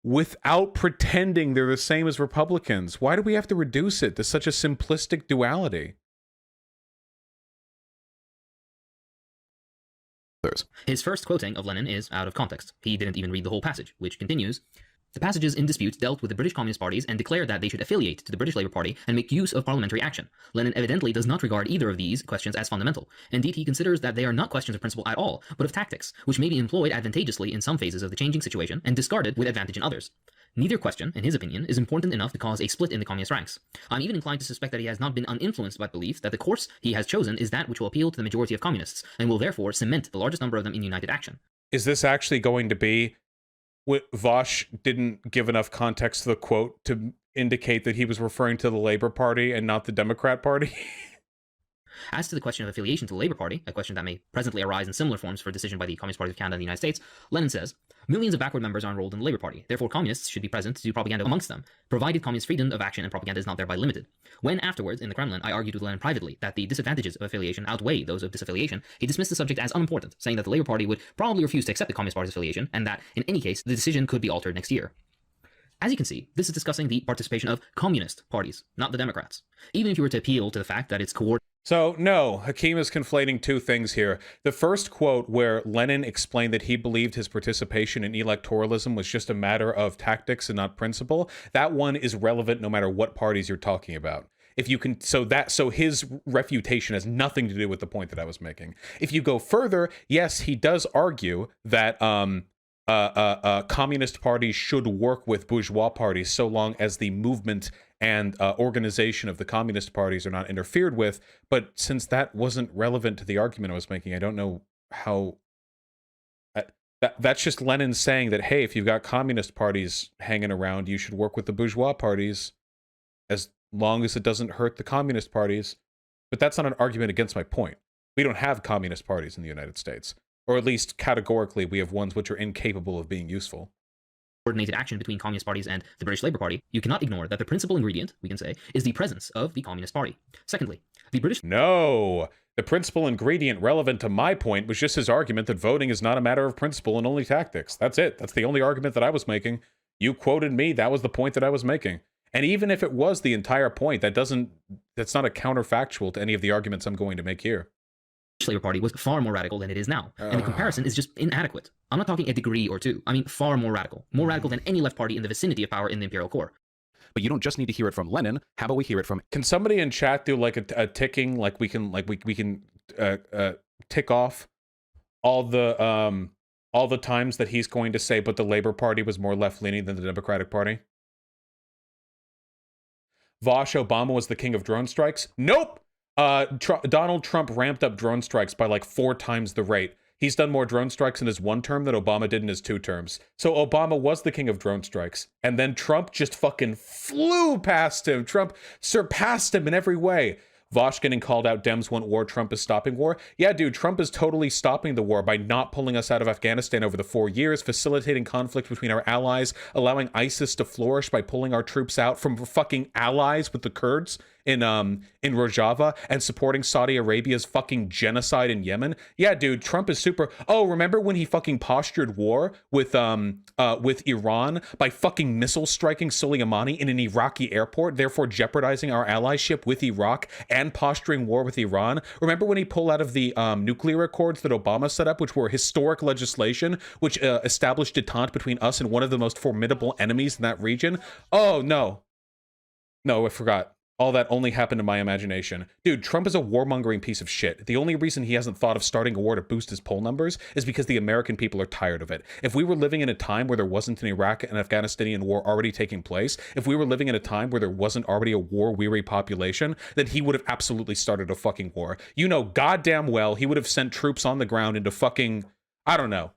without pretending they're the same as Republicans. Why do we have to reduce it to such a simplistic duality? His first quoting of Lenin is out of context. He didn't even read the whole passage, which continues... The passages in dispute dealt with the British Communist parties and declared that they should affiliate to the British Labour Party and make use of parliamentary action. Lenin evidently does not regard either of these questions as fundamental. Indeed, he considers that they are not questions of principle at all, but of tactics, which may be employed advantageously in some phases of the changing situation and discarded with advantage in others. Neither question, in his opinion, is important enough to cause a split in the communist ranks. I'm even inclined to suspect that he has not been uninfluenced by belief that the course he has chosen is that which will appeal to the majority of communists, and will therefore cement the largest number of them in united action. Is this actually going to be... Vaush didn't give enough context to the quote to indicate that he was referring to the Labour Party and not the Democrat Party? As to the question of affiliation to the Labour Party, a question that may presently arise in similar forms for decision by the Communist Party of Canada and the United States, Lenin says, millions of backward members are enrolled in the Labour Party. Therefore, communists should be present to do propaganda amongst them, provided communist freedom of action and propaganda is not thereby limited. When afterwards, in the Kremlin, I argued with Lenin privately that the disadvantages of affiliation outweigh those of disaffiliation, he dismissed the subject as unimportant, saying that the Labour Party would probably refuse to accept the Communist Party's affiliation, and that, in any case, the decision could be altered next year. As you can see, this is discussing the participation of communist parties, not the Democrats. Even if you were to appeal to the fact that it's coordinated. So, no, Hakim is conflating two things here. The first quote, where Lenin explained that he believed his participation in electoralism was just a matter of tactics and not principle, that one is relevant no matter what parties you're talking about. If you can, so his refutation has nothing to do with the point that I was making. If you go further, yes, he does argue that communist parties should work with bourgeois parties so long as the movement and organization of the communist parties are not interfered with. But since that wasn't relevant to the argument I was making, I don't know how... That's just Lenin saying that, hey, if you've got communist parties hanging around, you should work with the bourgeois parties as long as it doesn't hurt the communist parties. But that's not an argument against my point. We don't have communist parties in the United States. Or at least categorically, we have ones which are incapable of being useful. Coordinated action between communist parties and the British Labour Party, you cannot ignore that the principal ingredient, we can say, is the presence of the Communist Party. Secondly, the British... No! The principal ingredient relevant to my point was just his argument that voting is not a matter of principle and only tactics. That's it. That's the only argument that I was making. You quoted me. That was the point that I was making. And even if it was the entire point, that's not a counterfactual to any of the arguments I'm going to make here. Labour Party was far more radical than it is now, and the comparison is just inadequate. I'm not talking a degree or two. I mean far more radical than any left party in the vicinity of power in the imperial core. But you don't just need to hear it from Lenin. How about we hear it from... Can somebody in chat do like a ticking, like we can tick off all the times that he's going to say, but the Labour Party was more left-leaning than the Democratic Party? Vaush, Obama was the king of drone strikes? Nope! Donald Trump ramped up drone strikes by like 4 times the rate. He's done more drone strikes in his 1 term than Obama did in his 2 terms. So Obama was the king of drone strikes. And then Trump just fucking flew past him. Trump surpassed him in every way. Vaush getting called out, Dems want war, Trump is stopping war. Yeah, dude, Trump is totally stopping the war by not pulling us out of Afghanistan over the 4 years, facilitating conflict between our allies, allowing ISIS to flourish by pulling our troops out from fucking allies with the Kurds in Rojava, and supporting Saudi Arabia's fucking genocide in Yemen. Yeah, dude, Trump is super... Oh, remember when he fucking postured war with Iran by fucking missile striking Soleimani in an Iraqi airport, therefore jeopardizing our allyship with Iraq and posturing war with Iran? Remember when he pulled out of the nuclear accords that Obama set up, which were historic legislation, which established detente between us and one of the most formidable enemies in that region? Oh, no. No, I forgot. All that only happened in my imagination. Dude, Trump is a warmongering piece of shit. The only reason he hasn't thought of starting a war to boost his poll numbers is because the American people are tired of it. If we were living in a time where there wasn't an Iraq and Afghanistanian war already taking place, if we were living in a time where there wasn't already a war-weary population, then he would have absolutely started a fucking war. You know goddamn well he would have sent troops on the ground into fucking... I don't know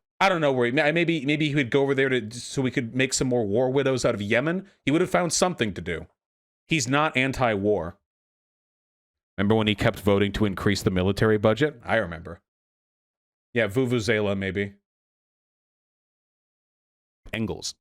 where maybe he would go over there so we could make some more war widows out of Yemen. He would have found something to do. He's not anti-war. Remember when he kept voting to increase the military budget? I remember. Yeah, Vuvuzela, maybe. Engels.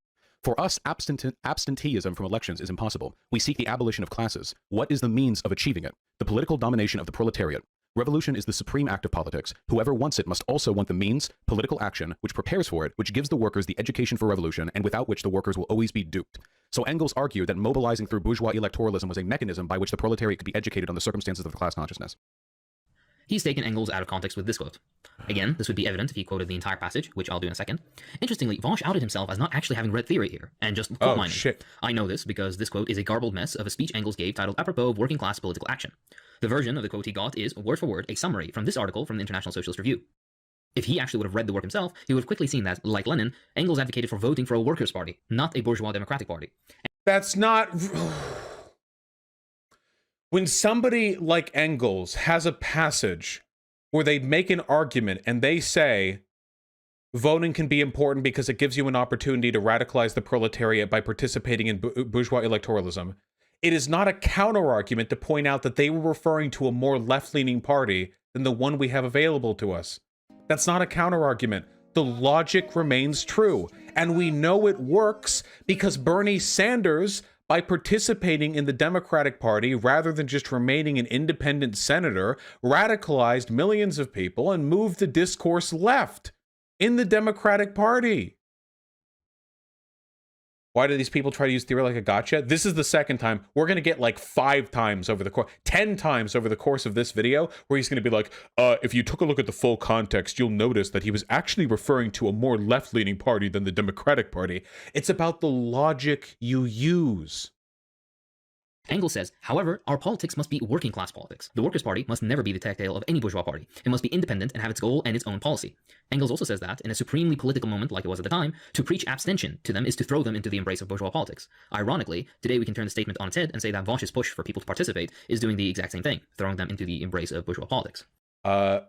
For us, absenteeism from elections is impossible. We seek the abolition of classes. What is the means of achieving it? The political domination of the proletariat. Revolution is the supreme act of politics. Whoever wants it must also want the means, political action, which prepares for it, which gives the workers the education for revolution, and without which the workers will always be duped. So Engels argued that mobilizing through bourgeois electoralism was a mechanism by which the proletariat could be educated on the circumstances of the class consciousness. He's taken Engels out of context with this quote. Again, this would be evident if he quoted the entire passage, which I'll do in a second. Interestingly, Vaush outed himself as not actually having read theory here, and just quote mining. Shit. I know this because this quote is a garbled mess of a speech Engels gave titled Apropos of Working Class Political Action. The version of the quote he got is, word for word, a summary from this article from the International Socialist Review. If he actually would have read the work himself, he would have quickly seen that, like Lenin, Engels advocated for voting for a workers' party, not a bourgeois democratic party. That's not... When somebody like Engels has a passage where they make an argument and they say voting can be important because it gives you an opportunity to radicalize the proletariat by participating in bourgeois electoralism, it is not a counter-argument to point out that they were referring to a more left-leaning party than the one we have available to us. That's not a counter-argument. The logic remains true. And we know it works because Bernie Sanders, by participating in the Democratic Party rather than just remaining an independent senator, radicalized millions of people and moved the discourse left in the Democratic Party. Why do these people try to use theory like a gotcha? This is the second time. We're going to get like 5 times over the course, 10 times over the course of this video, where he's going to be like, if you took a look at the full context, you'll notice that he was actually referring to a more left-leaning party than the Democratic Party. It's about the logic you use. Engels says, however, our politics must be working class politics. The Workers' Party must never be the tail of any bourgeois party. It must be independent and have its goal and its own policy. Engels also says that, in a supremely political moment like it was at the time, to preach abstention to them is to throw them into the embrace of bourgeois politics. Ironically, today we can turn the statement on its head and say that Vaush's push for people to participate is doing the exact same thing, throwing them into the embrace of bourgeois politics.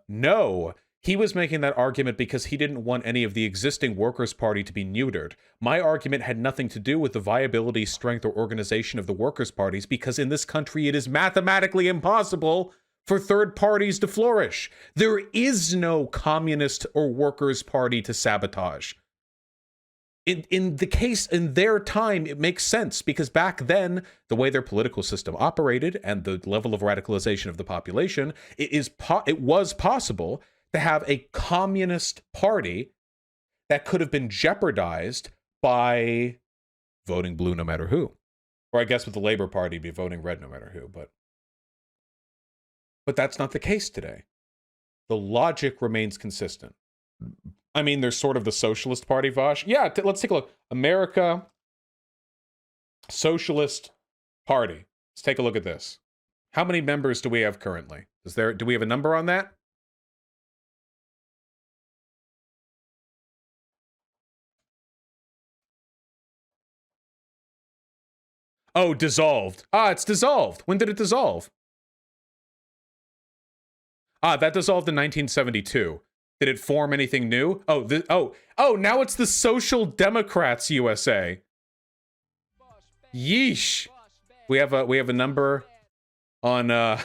No. He was making that argument because he didn't want any of the existing Workers' Party to be neutered. My argument had nothing to do with the viability, strength, or organization of the Workers' Parties, because in this country it is mathematically impossible for third parties to flourish. There is no communist or Workers' Party to sabotage. In the case, in their time, it makes sense, because back then, the way their political system operated and the level of radicalization of the population, it was possible to have a communist party that could have been jeopardized by voting blue no matter who. Or I guess with the Labour Party, be voting red no matter who. But that's not the case today. The logic remains consistent. I mean, there's sort of the Socialist Party, Vaush. Yeah, let's take a look. America Socialist Party. Let's take a look at this. How many members do we have currently? Do we have a number on that? Oh, dissolved. It's dissolved. When did it dissolve? That dissolved in 1972. Did it form anything new? Now it's the Social Democrats USA. Yeesh. We have a number on how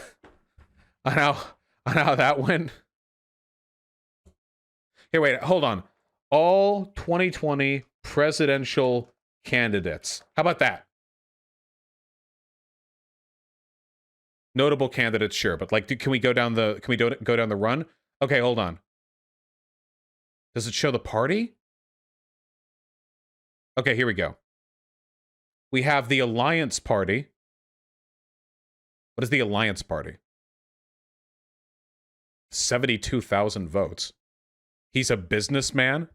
that went. Here, wait, hold on. All 2020 presidential candidates. How about that? Notable candidates, sure, but like, can we go down the run? Okay, hold on. Does it show the party? Okay, here we go. We have the Alliance Party. What is the Alliance Party? 72,000 votes. He's a businessman?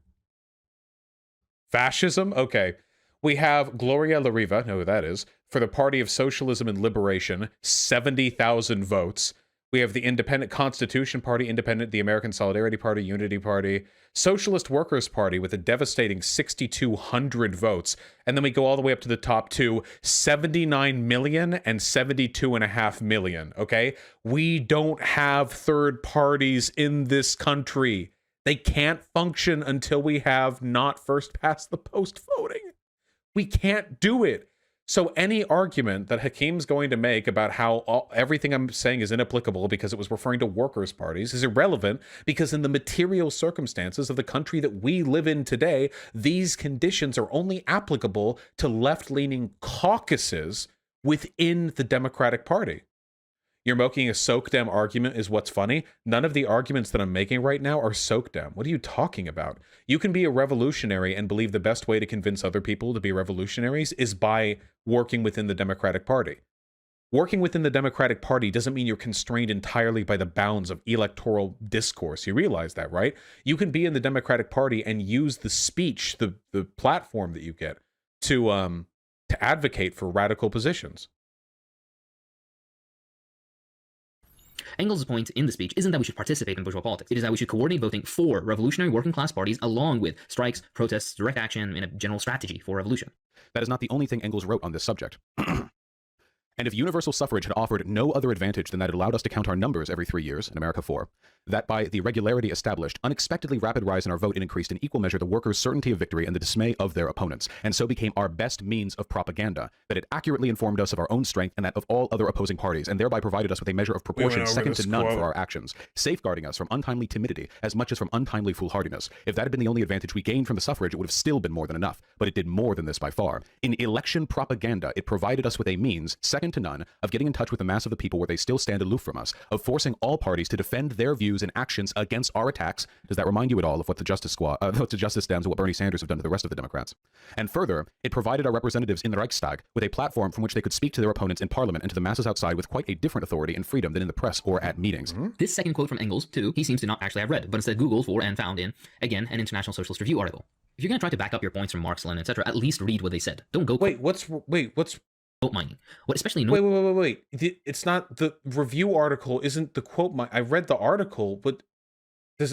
Fascism? Okay. We have Gloria La Riva, know who that is, for the Party of Socialism and Liberation, 70,000 votes. We have the Independent Constitution Party, Independent, the American Solidarity Party, Unity Party, Socialist Workers Party with a devastating 6,200 votes. And then we go all the way up to the top two, 79 million and 72.5 million, okay? We don't have third parties in this country. They can't function until we have not first past the post voting. We can't do it. So any argument that Hakim's going to make about how everything I'm saying is inapplicable because it was referring to workers' parties is irrelevant, because in the material circumstances of the country that we live in today, these conditions are only applicable to left-leaning caucuses within the Democratic Party. You're making a Soak-Dem argument is what's funny. None of the arguments that I'm making right now are Soak-Dem. What are you talking about? You can be a revolutionary and believe the best way to convince other people to be revolutionaries is by working within the Democratic Party. Working within the Democratic Party doesn't mean you're constrained entirely by the bounds of electoral discourse. You realize that, right? You can be in the Democratic Party and use the speech, the platform that you get to advocate for radical positions. Engels' point in the speech isn't that we should participate in bourgeois politics. It is that we should coordinate voting for revolutionary working class parties along with strikes, protests, direct action, and a general strategy for revolution. That is not the only thing Engels wrote on this subject. And if universal suffrage had offered no other advantage than that it allowed us to count our numbers every 3 years, in America 4, that by the regularity established, unexpectedly rapid rise in our vote, it increased in equal measure the workers' certainty of victory and the dismay of their opponents, and so became our best means of propaganda, that it accurately informed us of our own strength and that of all other opposing parties, and thereby provided us with a measure of proportion second to none for our actions, safeguarding us from untimely timidity as much as from untimely foolhardiness. If that had been the only advantage we gained from the suffrage, it would have still been more than enough, but it did more than this by far. In election propaganda, it provided us with a means, second to none, of getting in touch with the mass of the people where they still stand aloof from us, of forcing all parties to defend their views and actions against our attacks. Does that remind you at all of what the Justice Squad, what the Justice Dems and what Bernie Sanders have done to the rest of the Democrats? And further, it provided our representatives in the Reichstag with a platform from which they could speak to their opponents in Parliament and to the masses outside with quite a different authority and freedom than in the press or at meetings. This second quote from Engels, too, he seems to not actually have read, but instead Googled for and found in, again, an International Socialist Review article. If you're going to try to back up your points from Marx, Lenin, etc., at least read what they said. Don't go what's quote mining. What especially wait. It's not the review article. Isn't the quote mine? I read the article, but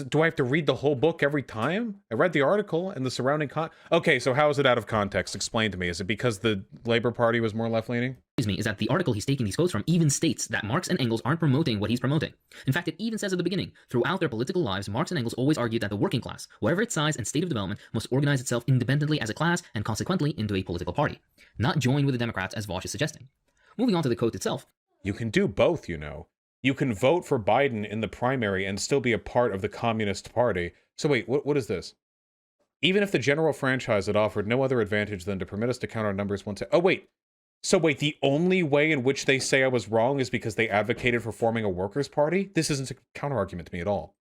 do I have to read the whole book every time? I read the article and the surrounding Okay, so how is it out of context? Explain to me. Is it because the Labor Party was more left-leaning? Is that the article he's taking these quotes from even states that Marx and Engels aren't promoting what he's promoting. In fact, it even says at the beginning, throughout their political lives, Marx and Engels always argued that the working class, whatever its size and state of development, must organize itself independently as a class and consequently into a political party, not join with the Democrats as Vaush is suggesting. Moving on to the quote itself. You can do both, you know. You can vote for Biden in the primary and still be a part of the Communist Party. So wait, what is this? Even if the general franchise had offered no other advantage than to permit us to count our numbers once... Oh, wait. So wait, the only way in which they say I was wrong is because they advocated for forming a workers' party? This isn't a counter-argument to me at all.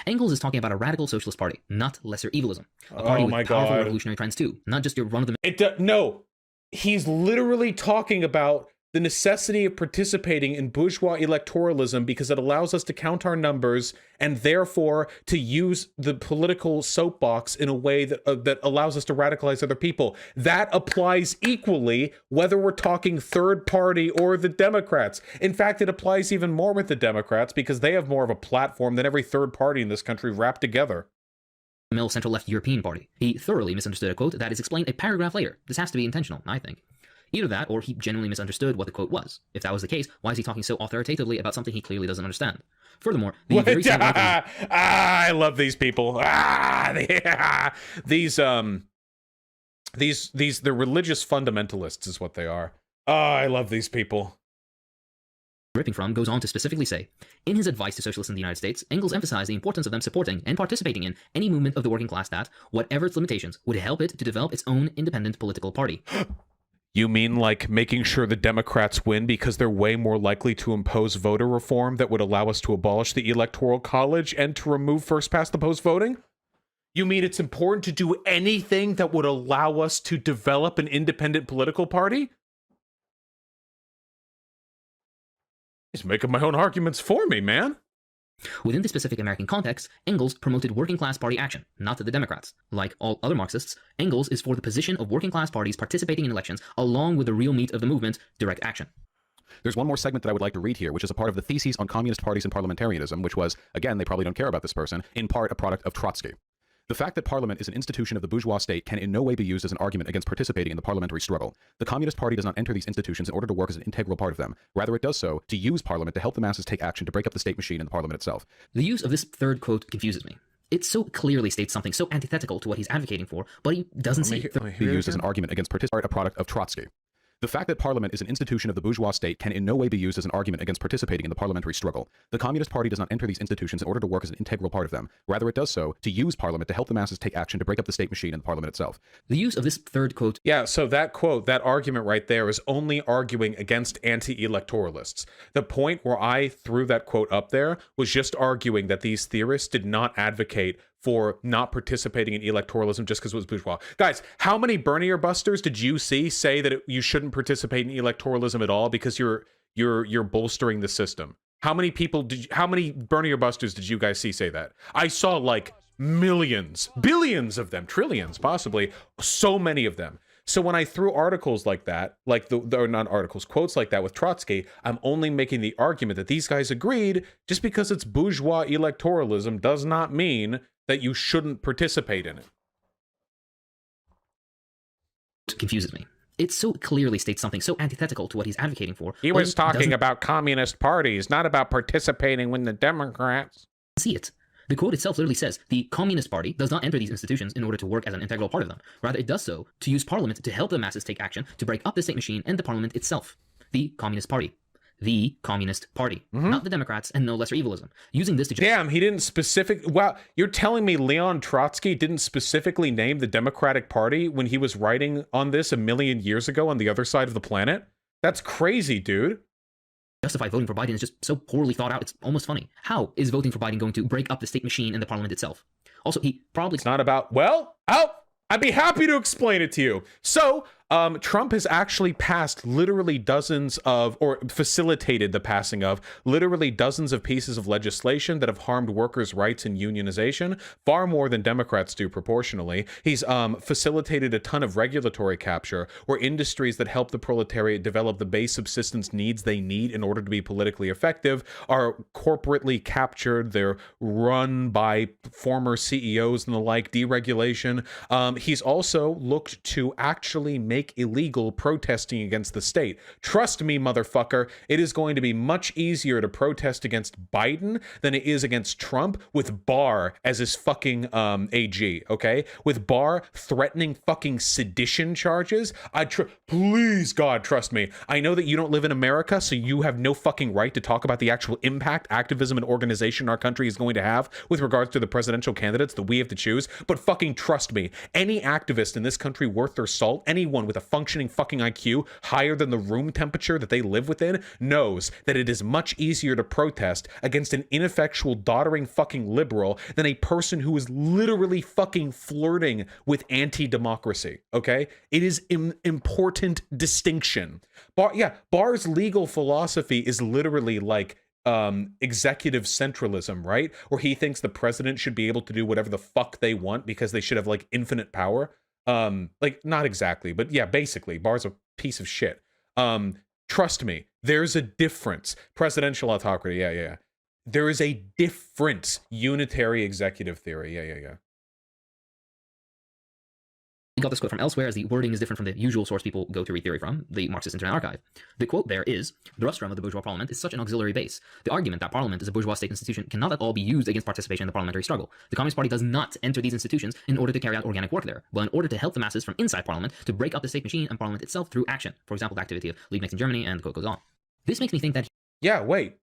Engels is talking about a radical socialist party, not lesser evilism. A party with powerful revolutionary trends too, not just your run-of-the-mill... No. He's literally talking about the necessity of participating in bourgeois electoralism because it allows us to count our numbers and therefore to use the political soapbox in a way that allows us to radicalize other people. That applies equally whether we're talking third party or the Democrats. In fact, it applies even more with the Democrats because they have more of a platform than every third party in this country wrapped together. Mill central-left European party. He thoroughly misunderstood a quote that is explained a paragraph later. This has to be intentional, I think. Either that, or he genuinely misunderstood what the quote was. If that was the case, why is he talking so authoritatively about something he clearly doesn't understand? Furthermore, the very same I love these people. They're religious fundamentalists is what they are. I love these people. Ripping from goes on to specifically say, in his advice to socialists in the United States, Engels emphasized the importance of them supporting and participating in any movement of the working class that, whatever its limitations, would help it to develop its own independent political party. You mean like making sure the Democrats win because they're way more likely to impose voter reform that would allow us to abolish the Electoral College and to remove first past the post voting? You mean it's important to do anything that would allow us to develop an independent political party? He's making my own arguments for me, man. Within the specific American context, Engels promoted working-class party action, not the Democrats. Like all other Marxists, Engels is for the position of working-class parties participating in elections, along with the real meat of the movement, direct action. There's one more segment that I would like to read here, which is a part of the theses on communist parties and parliamentarism, which was, again, they probably don't care about this person, in part a product of Trotsky. The fact that parliament is an institution of the bourgeois state can in no way be used as an argument against participating in the parliamentary struggle. The Communist Party does not enter these institutions in order to work as an integral part of them. Rather, it does so to use parliament to help the masses take action to break up the state machine and the parliament itself. The use of this third quote confuses me. It so clearly states something so antithetical to what he's advocating for, but he doesn't see it. Be used as an argument against participation, a product of Trotsky. The fact that parliament is an institution of the bourgeois state can in no way be used as an argument against participating in the parliamentary struggle. The Communist Party does not enter these institutions in order to work as an integral part of them. Rather, it does so to use parliament to help the masses take action to break up the state machine and the parliament itself. The use of this third quote... Yeah, so that quote, that argument right there is only arguing against anti-electoralists. The point where I threw that quote up there was just arguing that these theorists did not advocate for not participating in electoralism just because it was bourgeois. Guys, how many Bernier busters did you see say that you shouldn't participate in electoralism at all because you're bolstering the system? How many people how many Bernier busters did you guys see say that? I saw like millions, billions of them, trillions possibly, so many of them. So when I threw articles like that, like or not articles, quotes like that with Trotsky, I'm only making the argument that these guys agreed just because it's bourgeois electoralism does not mean that you shouldn't participate in it. Confuses me. It so clearly states something so antithetical to what he's advocating for. He was talking about communist parties, not about participating with the Democrats. See it. The quote itself literally says, the Communist Party does not enter these institutions in order to work as an integral part of them. Rather, it does so to use parliament to help the masses take action to break up the state machine and the parliament itself. The Communist Party. The Communist Party. Not the Democrats, and no lesser evilism. Using this to... Damn, he didn't wow, you're telling me Leon Trotsky didn't specifically name the Democratic Party when he was writing on this a million years ago on the other side of the planet? That's crazy, dude. Justify voting for Biden is just so poorly thought out, it's almost funny. How is voting for Biden going to break up the state machine and the parliament itself? Also, he probably... It's not about... Well, I'd be happy to explain it to you. So, Trump has actually passed literally dozens of, or facilitated the passing of, literally dozens of pieces of legislation that have harmed workers' rights and unionization, far more than Democrats do proportionally. He's facilitated a ton of regulatory capture, where industries that help the proletariat develop the base subsistence needs they need in order to be politically effective are corporately captured. They're run by former CEOs and the like, deregulation. He's also looked to actually make illegal protesting against the state. Trust me, motherfucker, it is going to be much easier to protest against Biden than it is against Trump with Barr as his fucking AG, okay? With Barr threatening fucking sedition charges. Please, God, trust me. I know that you don't live in America, so you have no fucking right to talk about the actual impact, activism, and organization our country is going to have with regards to the presidential candidates that we have to choose, but fucking trust me, any activist in this country worth their salt, anyone with a functioning fucking IQ higher than the room temperature that they live within, knows that it is much easier to protest against an ineffectual, doddering fucking liberal than a person who is literally fucking flirting with anti-democracy, okay? It is an important distinction. Barr's legal philosophy is literally like executive centralism, right? Where he thinks the president should be able to do whatever the fuck they want because they should have like infinite power. Like not exactly, but yeah, basically Barr's a piece of shit. Trust me, there's a difference. Presidential autocracy, yeah. There is a difference. Unitary executive theory, yeah. I got this quote from elsewhere, as the wording is different from the usual source people go to read theory from, the Marxist Internet Archive. The quote there is, the rostrum of the bourgeois parliament is such an auxiliary base. The argument that parliament is a bourgeois state institution cannot at all be used against participation in the parliamentary struggle. The Communist Party does not enter these institutions in order to carry out organic work there, but in order to help the masses from inside parliament to break up the state machine and parliament itself through action. For example, the activity of Liebknecht in Germany, and the quote goes on. This makes me think that... Yeah, wait.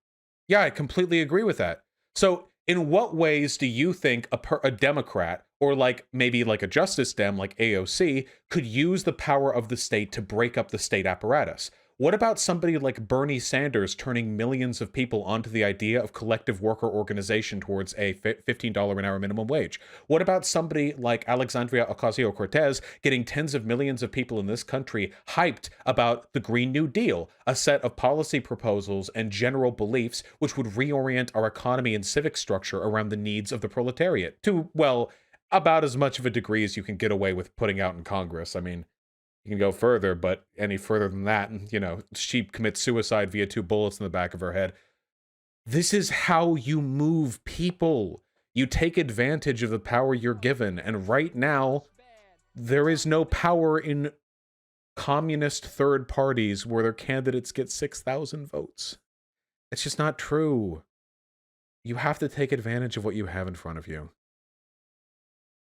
Yeah, I completely agree with that. So, in what ways do you think a Democrat, or like maybe like a Justice Dem like AOC, could use the power of the state to break up the state apparatus? What about somebody like Bernie Sanders turning millions of people onto the idea of collective worker organization towards a $15 an hour minimum wage? What about somebody like Alexandria Ocasio-Cortez getting tens of millions of people in this country hyped about the Green New Deal, a set of policy proposals and general beliefs which would reorient our economy and civic structure around the needs of the proletariat to, well, about as much of a degree as you can get away with putting out in Congress. I mean, you can go further, but any further than that, and, you know, she commits suicide via 2 bullets in the back of her head. This is how you move people. You take advantage of the power you're given, and right now, there is no power in communist third parties where their candidates get 6,000 votes. It's just not true. You have to take advantage of what you have in front of you.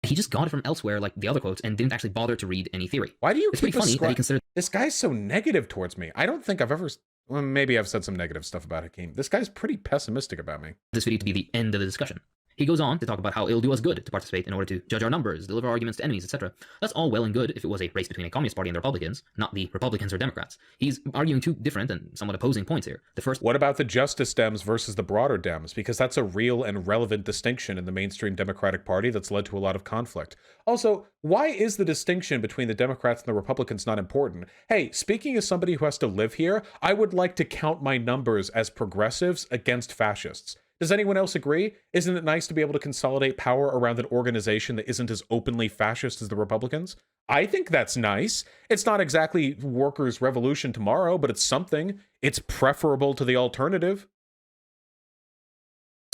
He just got it from elsewhere, like the other quotes, and didn't actually bother to read any theory. Why do you It's keep pretty funny that he considered this guy's so negative towards me? I don't think I've ever... Well, maybe I've said some negative stuff about Hakim. This guy's pretty pessimistic about me. this video to be the end of the discussion. He goes on to talk about how it'll do us good to participate in order to judge our numbers, deliver arguments to enemies, etc. That's all well and good if it was a race between a Communist Party and the Republicans, not the Republicans or Democrats. He's arguing 2 different and somewhat opposing points here. The first... What about the Justice Dems versus the broader Dems? Because that's a real and relevant distinction in the mainstream Democratic Party that's led to a lot of conflict. Also, why is the distinction between the Democrats and the Republicans not important? Hey, speaking as somebody who has to live here, I would like to count my numbers as progressives against fascists. Does anyone else agree? Isn't it nice to be able to consolidate power around an organization that isn't as openly fascist as the Republicans? I think that's nice. It's not exactly workers' revolution tomorrow, but it's something. It's preferable to the alternative.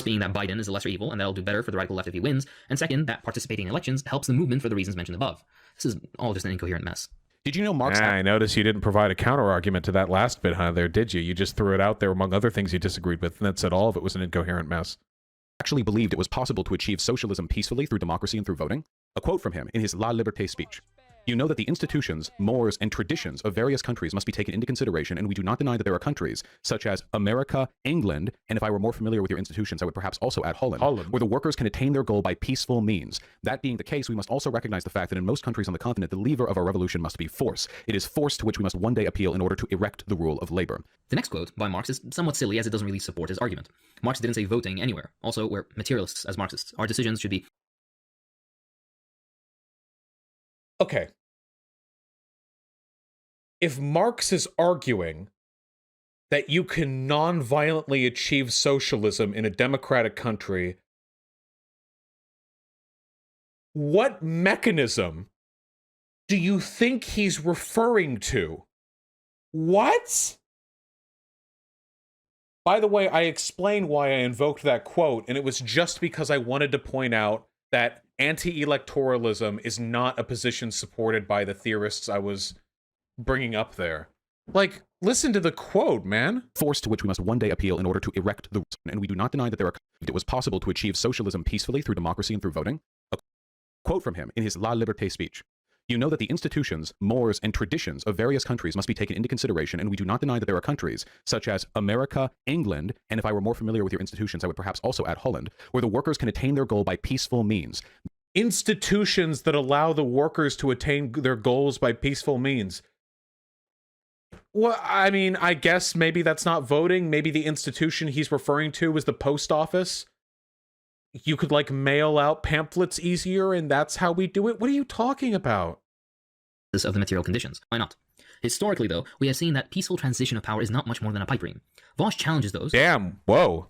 being that Biden is a lesser evil and that'll do better for the radical left if he wins, and second, that participating in elections helps the movement for the reasons mentioned above. This is all just an incoherent mess. Did you know Marx... I noticed you didn't provide a counter-argument to that last bit, huh, there, did you? You just threw it out there among other things you disagreed with, and that said all of it was an incoherent mess. actually believed it was possible to achieve socialism peacefully through democracy and through voting? A quote from him in his La Liberté speech. You know that the institutions, mores, and traditions of various countries must be taken into consideration, and we do not deny that there are countries, such as America, England, and if I were more familiar with your institutions, I would perhaps also add Holland, where the workers can attain their goal by peaceful means. That being the case, we must also recognize the fact that in most countries on the continent, the lever of our revolution must be force. It is force to which we must one day appeal in order to erect the rule of labor. The next quote by Marx is somewhat silly, as it doesn't really support his argument. Marx didn't say voting anywhere. Also, we're materialists as Marxists. Our decisions should be... Okay. If Marx is arguing that you can non-violently achieve socialism in a democratic country, what mechanism do you think he's referring to? What? By the way, I explained why I invoked that quote, and it was just because I wanted to point out that anti-electoralism is not a position supported by the theorists I was bringing up there. Like, listen to the quote, man. Force to which we must one day appeal in order to erect the... And we do not deny that there are... It was possible to achieve socialism peacefully through democracy and through voting. A quote from him in his La Liberté speech. You know that the institutions, mores, and traditions of various countries must be taken into consideration, and we do not deny that there are countries, such as America, England, and if I were more familiar with your institutions, I would perhaps also add Holland, where the workers can attain their goal by peaceful means. Institutions that allow the workers to attain their goals by peaceful means. Well, I mean, I guess maybe that's not voting. Maybe the institution he's referring to was the post office. You could, like, mail out pamphlets easier, and that's how we do it? What are you talking about? Of the material conditions. Why not? Historically, though, we have seen that peaceful transition of power is not much more than a pipe dream. Vaush challenges those... Damn, whoa.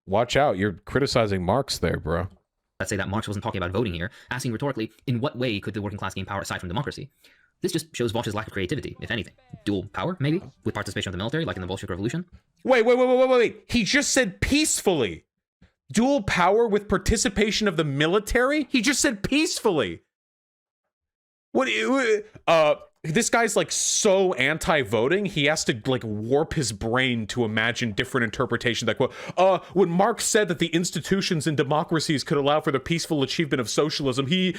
Watch out, you're criticizing Marx there, bro. Let's say that Marx wasn't talking about voting here, asking rhetorically, in what way could the working class gain power aside from democracy? This just shows Vaush's lack of creativity, if anything. Dual power, maybe? With participation of the military, like in the Bolshevik Revolution? Wait. He just said peacefully. Dual power with participation of the military? He just said peacefully. What? This guy's like so anti-voting, he has to like warp his brain to imagine different interpretations. Like, when Marx said that the institutions and democracies could allow for the peaceful achievement of socialism, he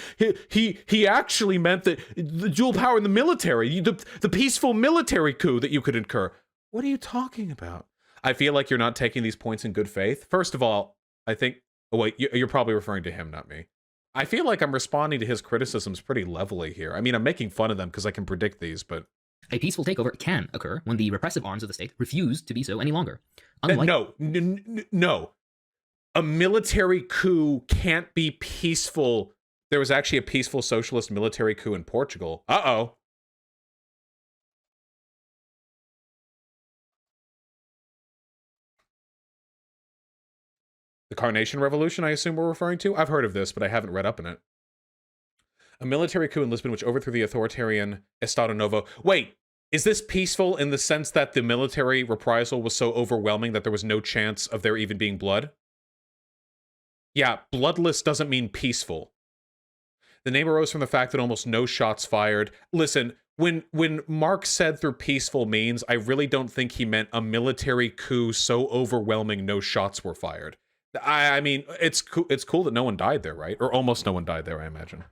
actually meant that the dual power in the military, the peaceful military coup that you could incur. What are you talking about? I feel like you're not taking these points in good faith. First of all, I think... Oh, wait, you're probably referring to him, not me. I feel like I'm responding to his criticisms pretty levelly here. I mean, I'm making fun of them because I can predict these, but... A peaceful takeover can occur when the repressive arms of the state refuse to be so any longer. Unlike No. A military coup can't be peaceful. There was actually a peaceful socialist military coup in Portugal. Uh-oh. The Carnation Revolution, I assume we're referring to? I've heard of this, but I haven't read up in it. A military coup in Lisbon which overthrew the authoritarian Estado Novo. Wait, is this peaceful in the sense that the military reprisal was so overwhelming that there was no chance of there even being blood? Yeah, bloodless doesn't mean peaceful. The name arose from the fact that almost no shots fired. Listen, when Marx said through peaceful means, I really don't think he meant a military coup so overwhelming no shots were fired. I mean, it's cool that no one died there, right? Or almost no one died there, I imagine.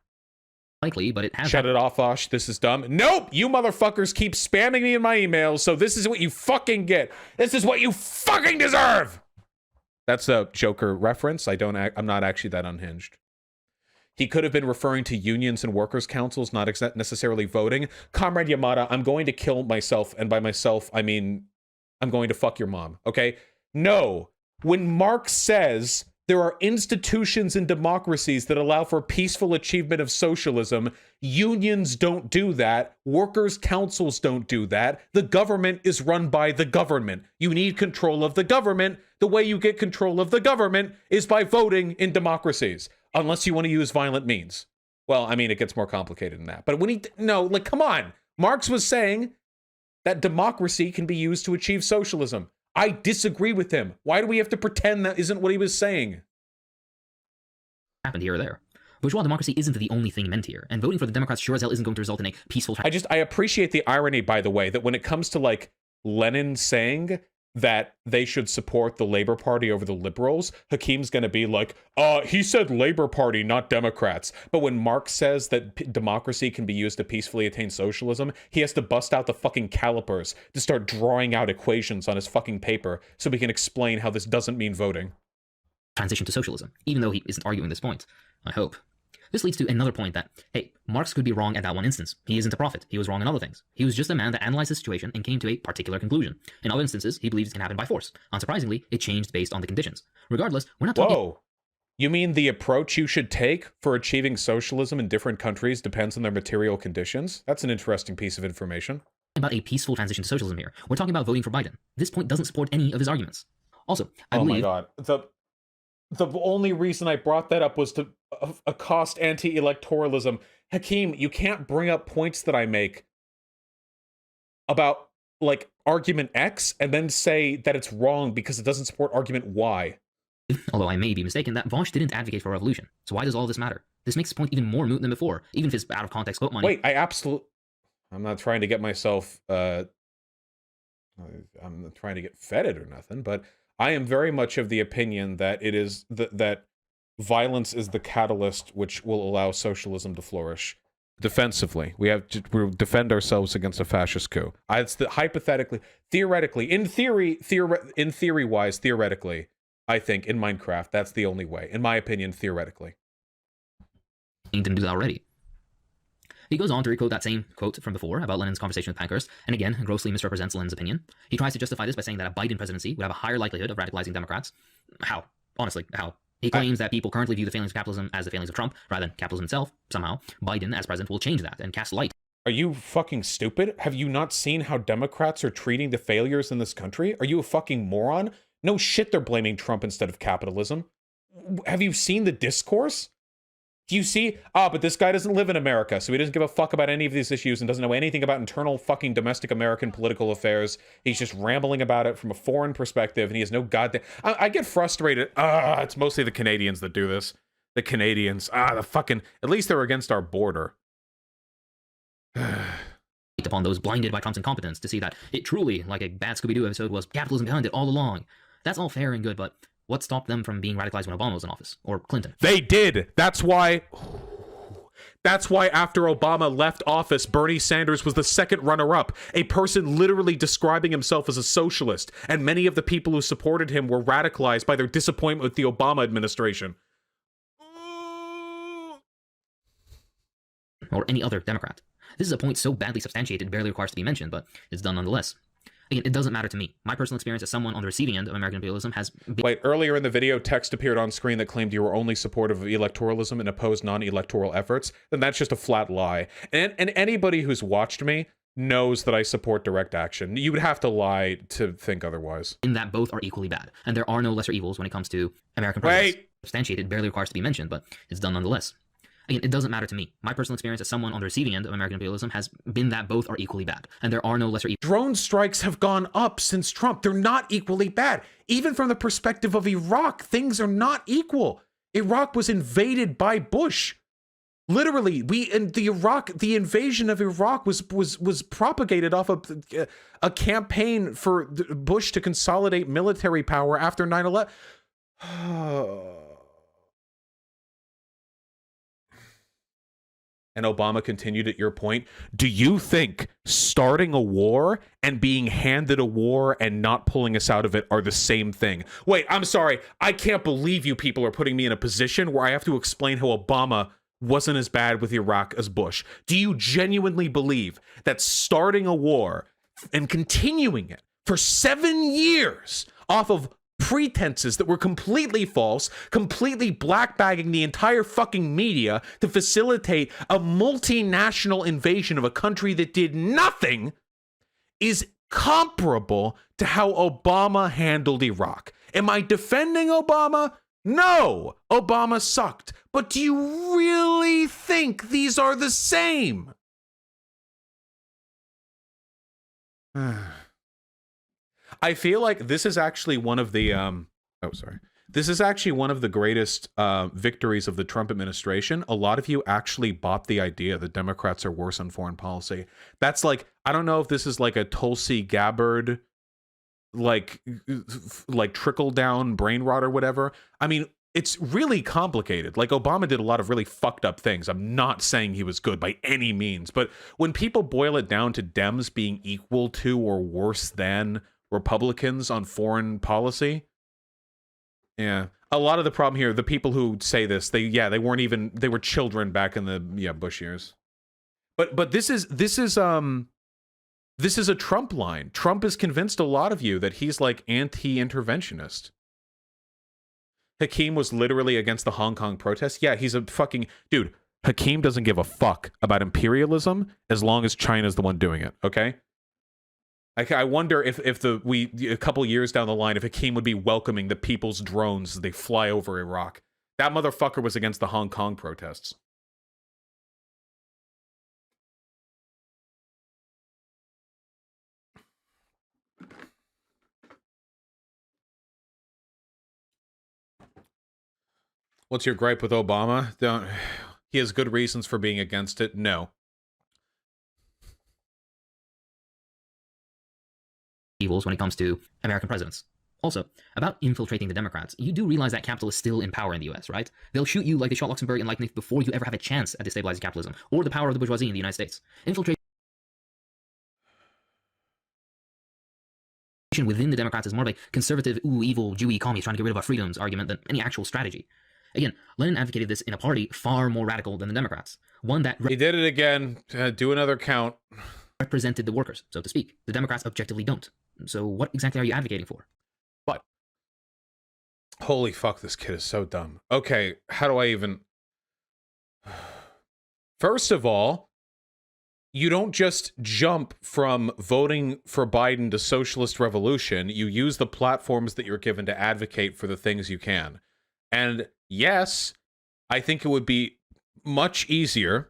Likely, but it has... Shut it off, Vaush. This is dumb. Nope! You motherfuckers keep spamming me in my emails, so this is what you fucking get. This is what you fucking deserve! That's a Joker reference. I'm not actually that unhinged. He could have been referring to unions and workers' councils, not necessarily voting. Comrade Yamada, I'm going to kill myself, and by myself, I mean I'm going to fuck your mom, okay? No. When Marx says there are institutions and democracies that allow for peaceful achievement of socialism, unions don't do that. Workers' councils don't do that. The government is run by the government. You need control of the government. The way you get control of the government is by voting in democracies, unless you want to use violent means. Well, I mean, it gets more complicated than that. But when come on. Marx was saying that democracy can be used to achieve socialism. I disagree with him. Why do we have to pretend that isn't what he was saying? Happened here or there. Bourgeois democracy isn't the only thing meant here, and voting for the Democrats sure as hell isn't going to result in a peaceful... I appreciate the irony, by the way, that when it comes to, like, Lenin saying that they should support the Labor Party over the liberals, Hakim's gonna be like, he said Labor Party, not Democrats. But when Marx says that democracy can be used to peacefully attain socialism, he has to bust out the fucking calipers to start drawing out equations on his fucking paper so we can explain how this doesn't mean voting. Transition to socialism, even though he isn't arguing this point, I hope. This leads to another point that, hey, Marx could be wrong at that one instance. He isn't a prophet. He was wrong in other things. He was just a man that analyzed the situation and came to a particular conclusion. In other instances, he believes it can happen by force. Unsurprisingly, it changed based on the conditions. Regardless, we're not talking... Whoa. You mean the approach you should take for achieving socialism in different countries depends on their material conditions? That's an interesting piece of information. About a peaceful transition to socialism here. We're talking about voting for Biden. This point doesn't support any of his arguments. Also, I believe... Oh my god. The only reason I brought that up was to accost anti-electoralism. Hakim, you can't bring up points that I make about, like, argument X and then say that it's wrong because it doesn't support argument Y. Although I may be mistaken, that Vaush didn't advocate for a revolution. So why does all this matter? This makes the point even more moot than before, even if it's out of context quote money. Wait, I'm not trying to get myself, I'm not trying to get feted or nothing, but I am very much of the opinion that it is that violence is the catalyst which will allow socialism to flourish. Defensively, we have to defend ourselves against a fascist coup. It's hypothetically, theoretically, theoretically, I think in Minecraft that's the only way. In my opinion, theoretically. He didn't do that already. He goes on to requote that same quote from before about Lenin's conversation with Pankhurst, and again, grossly misrepresents Lenin's opinion. He tries to justify this by saying that a Biden presidency would have a higher likelihood of radicalizing Democrats. How? Honestly, how? He claims that people currently view the failings of capitalism as the failings of Trump, rather than capitalism itself. Somehow, Biden, as president, will change that and cast light. Are you fucking stupid? Have you not seen how Democrats are treating the failures in this country? Are you a fucking moron? No shit, they're blaming Trump instead of capitalism. Have you seen the discourse? Do you see? But this guy doesn't live in America, so he doesn't give a fuck about any of these issues and doesn't know anything about internal fucking domestic American political affairs. He's just rambling about it from a foreign perspective, and he has no goddamn... I get frustrated. It's mostly the Canadians that do this. The Canadians. The fucking... At least they're against our border. Upon those blinded by Trump's incompetence to see that it truly, like a bad Scooby-Doo episode, was capitalism behind it all along. That's all fair and good, but... what stopped them from being radicalized when Obama was in office? Or Clinton? They did! That's why after Obama left office, Bernie Sanders was the second runner-up. A person literally describing himself as a socialist. And many of the people who supported him were radicalized by their disappointment with the Obama administration. Or any other Democrat. This is a point so badly substantiated it barely requires to be mentioned, but it's done nonetheless. Again, it doesn't matter to me. My personal experience as someone on the receiving end of American imperialism has been— Wait, earlier in the video, text appeared on screen that claimed you were only supportive of electoralism and opposed non-electoral efforts. Then that's just a flat lie. And anybody who's watched me knows that I support direct action. You would have to lie to think otherwise. In that both are equally bad, and there are no lesser evils when it comes to American presidents. Wait! Substantiated barely requires to be mentioned, but it's done nonetheless. Again, it doesn't matter to me. My personal experience as someone on the receiving end of American imperialism has been that both are equally bad, and there are no lesser evils. Drone strikes have gone up since Trump. They're not equally bad. Even from the perspective of Iraq, things are not equal. Iraq was invaded by Bush. Literally, the invasion of Iraq was propagated off of a campaign for Bush to consolidate military power after 9/11. And Obama continued at your point. Do you think starting a war and being handed a war and not pulling us out of it are the same thing? Wait, I'm sorry. I can't believe you people are putting me in a position where I have to explain how Obama wasn't as bad with Iraq as Bush. Do you genuinely believe that starting a war and continuing it for 7 years off of pretenses that were completely false, completely blackbagging the entire fucking media to facilitate a multinational invasion of a country that did nothing, is comparable to how Obama handled Iraq? Am I defending Obama? No, Obama sucked. But do you really think these are the same? I feel like this is actually one of the This is actually one of the greatest victories of the Trump administration. A lot of you actually bought the idea that Democrats are worse on foreign policy. That's like, I don't know if this is like a Tulsi Gabbard like trickle down brain rot or whatever. I mean, it's really complicated. Like, Obama did a lot of really fucked up things. I'm not saying he was good by any means, but when people boil it down to Dems being equal to or worse than Republicans on foreign policy, yeah, a lot of the problem here, the people who say this, they were children back in the Bush years. But this is a Trump line. Trump has convinced a lot of you that he's like anti-interventionist. Hakim was literally against the Hong Kong protests. Yeah, he's a fucking dude. Hakim doesn't give a fuck about imperialism as long as China's the one doing it, okay? I wonder if a couple years down the line, if Hakim would be welcoming the people's drones as they fly over Iraq. That motherfucker was against the Hong Kong protests. What's your gripe with Obama? He has good reasons for being against it. No. Evils when it comes to American presidents. Also, about infiltrating the Democrats, you do realize that capital is still in power in the US, right? They'll shoot you like they shot Luxembourg and Leibniz before you ever have a chance at destabilizing capitalism, or the power of the bourgeoisie in the United States. Infiltration within the Democrats is more like conservative, evil, Jewy commies trying to get rid of our freedoms argument than any actual strategy. Again, Lenin advocated this in a party far more radical than the Democrats. One that— He did it again. Do another count. Represented the workers, so to speak. The Democrats objectively don't. So what exactly are you advocating for? But holy fuck, this kid is so dumb. Okay, how do I even... First of all, you don't just jump from voting for Biden to socialist revolution. You use the platforms that you're given to advocate for the things you can. And yes, I think it would be much easier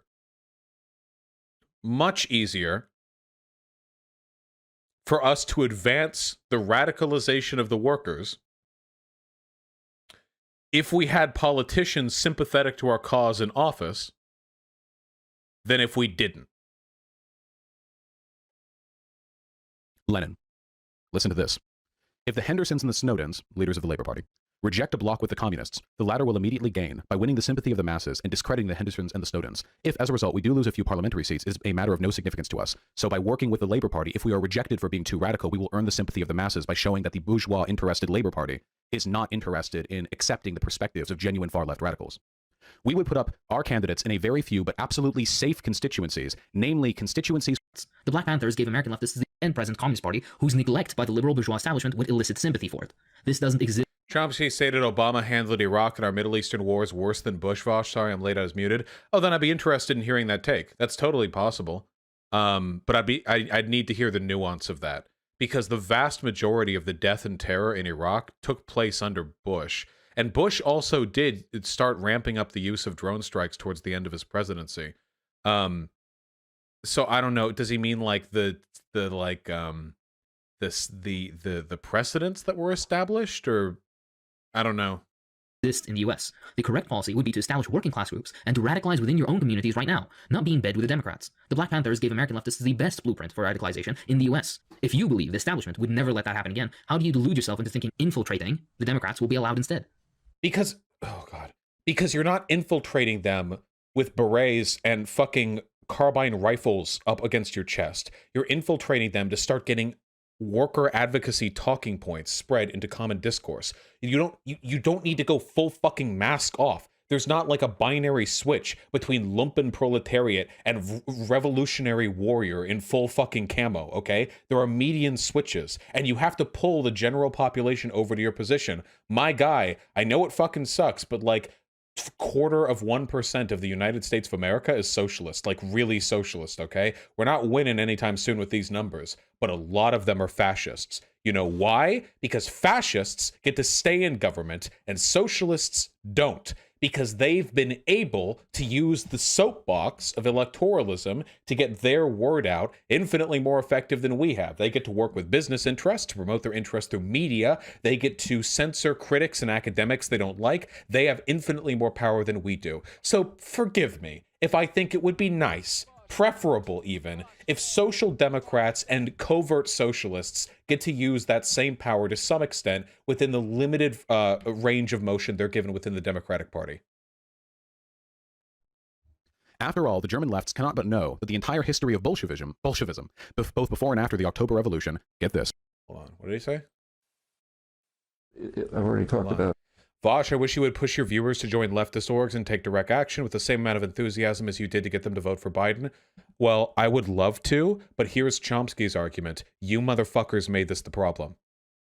for us to advance the radicalization of the workers if we had politicians sympathetic to our cause in office than if we didn't. Lenin. Listen to this. If the Hendersons and the Snowdens, leaders of the Labour Party, reject a bloc with the communists, the latter will immediately gain by winning the sympathy of the masses and discrediting the Hendersons and the Snowdens. If, as a result, we do lose a few parliamentary seats, it is a matter of no significance to us. So by working with the Labour Party, if we are rejected for being too radical, we will earn the sympathy of the masses by showing that the bourgeois interested Labour Party is not interested in accepting the perspectives of genuine far-left radicals. We would put up our candidates in a very few but absolutely safe constituencies, namely constituencies. The Black Panthers gave American leftists the and present Communist Party, whose neglect by the liberal bourgeois establishment would elicit sympathy for it. This doesn't exist. Chomsky stated Obama handled Iraq and our Middle Eastern wars worse than Bush. Vaush, sorry, I'm late. I was muted. Oh, then I'd be interested in hearing that take. That's totally possible. But I'd need to hear the nuance of that, because the vast majority of the death and terror in Iraq took place under Bush. And Bush also did start ramping up the use of drone strikes towards the end of his presidency. So I don't know. Does he mean like the precedents that were established, or I don't know. In the US. The correct policy would be to establish working class groups and to radicalize within your own communities right now, not be in bed with the Democrats. The Black Panthers gave American leftists the best blueprint for radicalization in the US. If you believe the establishment would never let that happen again, how do you delude yourself into thinking infiltrating the Democrats will be allowed instead? Because you're not infiltrating them with berets and fucking carbine rifles up against your chest. You're infiltrating them to start getting worker advocacy talking points spread into common discourse. You don't need to go full fucking mask off. There's not like a binary switch between lumpen proletariat and revolutionary warrior in full fucking camo, okay? There are median switches, and you have to pull the general population over to your position. My guy, I know it fucking sucks, but like 1/4% of the United States of America is socialist, like really socialist, okay? We're not winning anytime soon with these numbers, but a lot of them are fascists. You know why? Because fascists get to stay in government and socialists don't, because they've been able to use the soapbox of electoralism to get their word out infinitely more effective than we have. They get to work with business interests to promote their interests through media. They get to censor critics and academics they don't like. They have infinitely more power than we do. So forgive me if I think it would be nice, preferable even, if social democrats and covert socialists get to use that same power to some extent within the limited range of motion they're given within the Democratic Party. After all, the German lefts cannot but know that the entire history of Bolshevism, both before and after the October Revolution, get this. Hold on, what did he say? I've already talked about. Vaush, I wish you would push your viewers to join leftist orgs and take direct action with the same amount of enthusiasm as you did to get them to vote for Biden. Well, I would love to, but here's Chomsky's argument. You motherfuckers made this the problem.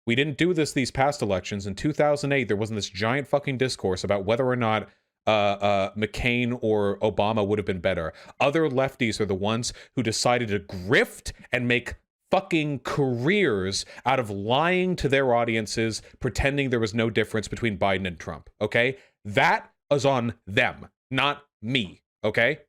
We didn't do this these past elections. In 2008, there wasn't this giant fucking discourse about whether or not McCain or Obama would have been better. Other lefties are the ones who decided to grift and make fucking careers out of lying to their audiences, pretending there was no difference between Biden and Trump, okay? That is on them, not me, okay?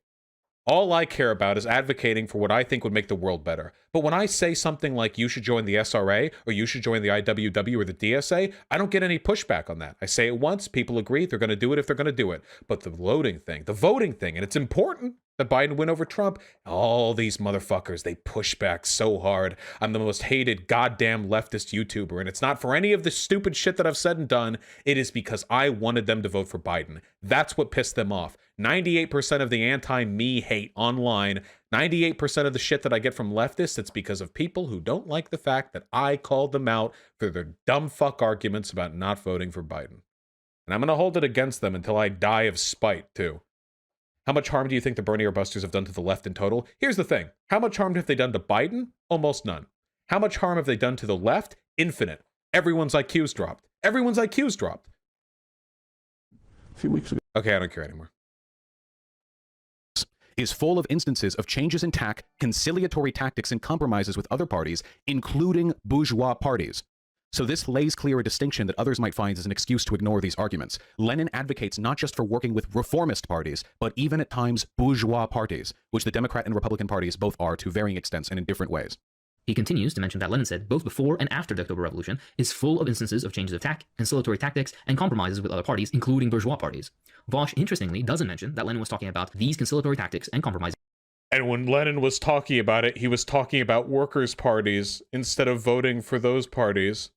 All I care about is advocating for what I think would make the world better. But when I say something like you should join the SRA or you should join the IWW or the DSA, I don't get any pushback on that. I say it once, people agree, they're going to do it if they're going to do it. But the voting thing, and it's important that Biden win over Trump, all these motherfuckers, they push back so hard. I'm the most hated goddamn leftist YouTuber, and it's not for any of the stupid shit that I've said and done. It is because I wanted them to vote for Biden. That's what pissed them off. 98% of the anti-me hate online, 98% of the shit that I get from leftists, it's because of people who don't like the fact that I called them out for their dumb fuck arguments about not voting for Biden. And I'm going to hold it against them until I die of spite, too. How much harm do you think the Bernier Busters have done to the left in total? Here's the thing. How much harm have they done to Biden? Almost none. How much harm have they done to the left? Infinite. Everyone's IQ's dropped. Everyone's IQ's dropped. A few weeks ago. Okay, I don't care anymore. Is full of instances of changes in tack, conciliatory tactics, and compromises with other parties, including bourgeois parties. So this lays clear a distinction that others might find as an excuse to ignore these arguments. Lenin advocates not just for working with reformist parties, but even at times bourgeois parties, which the Democrat and Republican parties both are to varying extents and in different ways. He continues to mention that Lenin said both before and after the October Revolution is full of instances of changes of tack, conciliatory tactics, and compromises with other parties, including bourgeois parties. Vaush, interestingly, doesn't mention that Lenin was talking about these conciliatory tactics and compromises. And when Lenin was talking about it, he was talking about workers' parties instead of voting for those parties.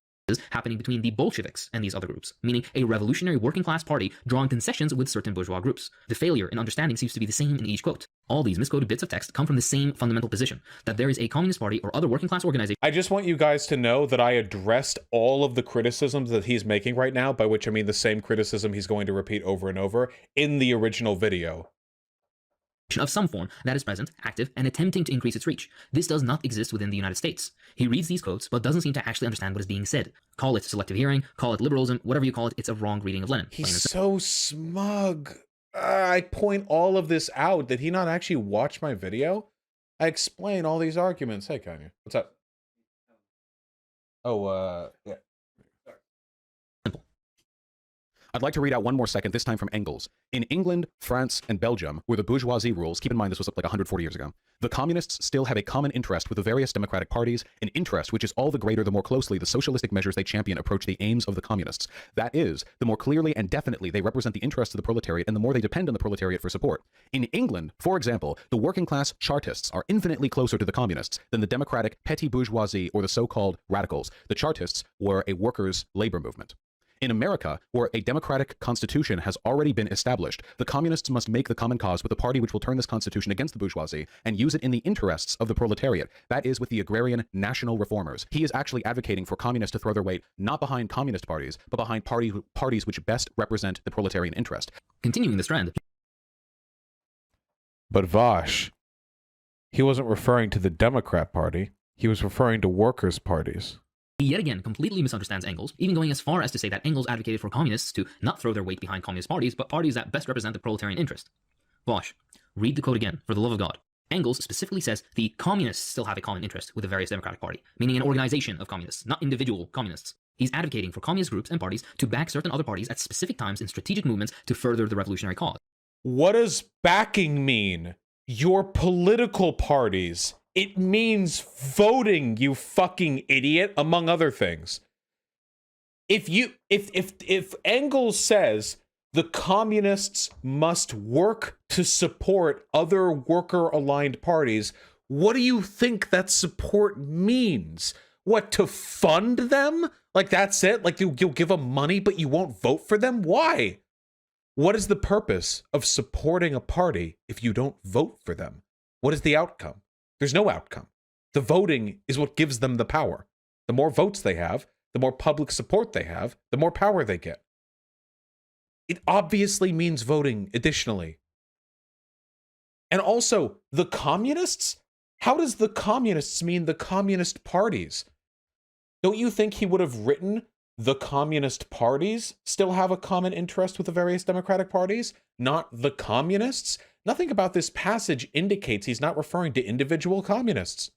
happening between the Bolsheviks and these other groups, meaning a revolutionary working class party drawing concessions with certain bourgeois groups. The failure in understanding seems to be the same in each quote. All these misquoted bits of text come from the same fundamental position, that there is a communist party or other working class organization. I just want you guys to know that I addressed all of the criticisms that he's making right now, by which I mean the same criticism he's going to repeat over and over, in the original video. Of some form that is present, active, and attempting to increase its reach. This does not exist within the United States. He reads these quotes, but doesn't seem to actually understand what is being said. Call it selective hearing, call it liberalism, whatever you call it, it's a wrong reading of Lenin. He's so smug. I point all of this out. Did he not actually watch my video? I explain all these arguments. Hey, Kanye. What's up? Oh, yeah. I'd like to read out one more second, this time from Engels. In England, France, and Belgium, where the bourgeoisie rules, keep in mind this was like 140 years ago, the communists still have a common interest with the various democratic parties, an interest which is all the greater the more closely the socialistic measures they champion approach the aims of the communists. That is, the more clearly and definitely they represent the interests of the proletariat, and the more they depend on the proletariat for support. In England, for example, the working class Chartists are infinitely closer to the communists than the democratic petty bourgeoisie or the so-called radicals. The Chartists were a workers' labor movement. In America, where a democratic constitution has already been established, the communists must make the common cause with the party which will turn this constitution against the bourgeoisie and use it in the interests of the proletariat. That is, with the agrarian national reformers. He is actually advocating for communists to throw their weight not behind communist parties, but behind parties which best represent the proletarian interest. Continuing this trend. But Vaush, he wasn't referring to the Democrat Party. He was referring to workers' parties. He yet again completely misunderstands Engels, even going as far as to say that Engels advocated for communists to not throw their weight behind communist parties, but parties that best represent the proletarian interest. Vaush, read the quote again, for the love of God. Engels specifically says the communists still have a common interest with the various democratic party, meaning an organization of communists, not individual communists. He's advocating for communist groups and parties to back certain other parties at specific times in strategic movements to further the revolutionary cause. What does backing mean? Your political parties. It means voting, you fucking idiot, among other things. If Engels says the communists must work to support other worker-aligned parties, what do you think that support means? What, to fund them? Like, that's it? Like, you'll give them money, but you won't vote for them? Why? What is the purpose of supporting a party if you don't vote for them? What is the outcome? There's no outcome. The voting is what gives them the power. The more votes they have, the more public support they have, the more power they get. It obviously means voting additionally. And also, the communists? How does the communists mean the communist parties? Don't you think he would have written the communist parties still have a common interest with the various democratic parties, not the communists? Nothing about this passage indicates he's not referring to individual communists.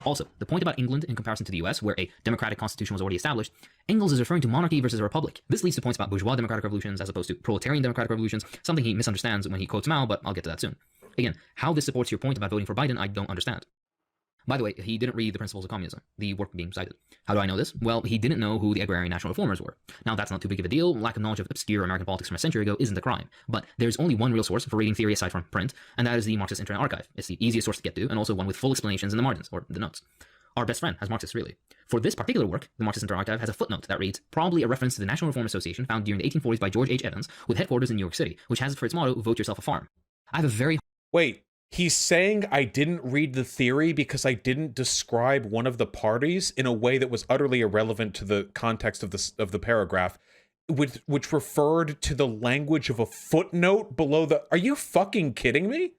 Also, the point about England in comparison to the US, where a democratic constitution was already established, Engels is referring to monarchy versus a republic. This leads to points about bourgeois democratic revolutions as opposed to proletarian democratic revolutions, something he misunderstands when he quotes Mao, but I'll get to that soon. Again, how this supports your point about voting for Biden, I don't understand. By the way, he didn't read the Principles of Communism, the work being cited. How do I know this? Well, he didn't know who the agrarian national reformers were. Now, that's not too big of a deal. Lack of knowledge of obscure American politics from a century ago isn't a crime. But there's only one real source for reading theory aside from print, and that is the Marxist Internet Archive. It's the easiest source to get to, and also one with full explanations in the margins, or the notes. Our best friend has Marxists, really. For this particular work, the Marxist Internet Archive has a footnote that reads, probably a reference to the National Reform Association founded during the 1840s by George H. Evans, with headquarters in New York City, which has for its motto, vote yourself a farm. I have a very... Wait. He's saying I didn't read the theory because I didn't describe one of the parties in a way that was utterly irrelevant to the context of the paragraph, which referred to the language of a footnote below the... Are you fucking kidding me?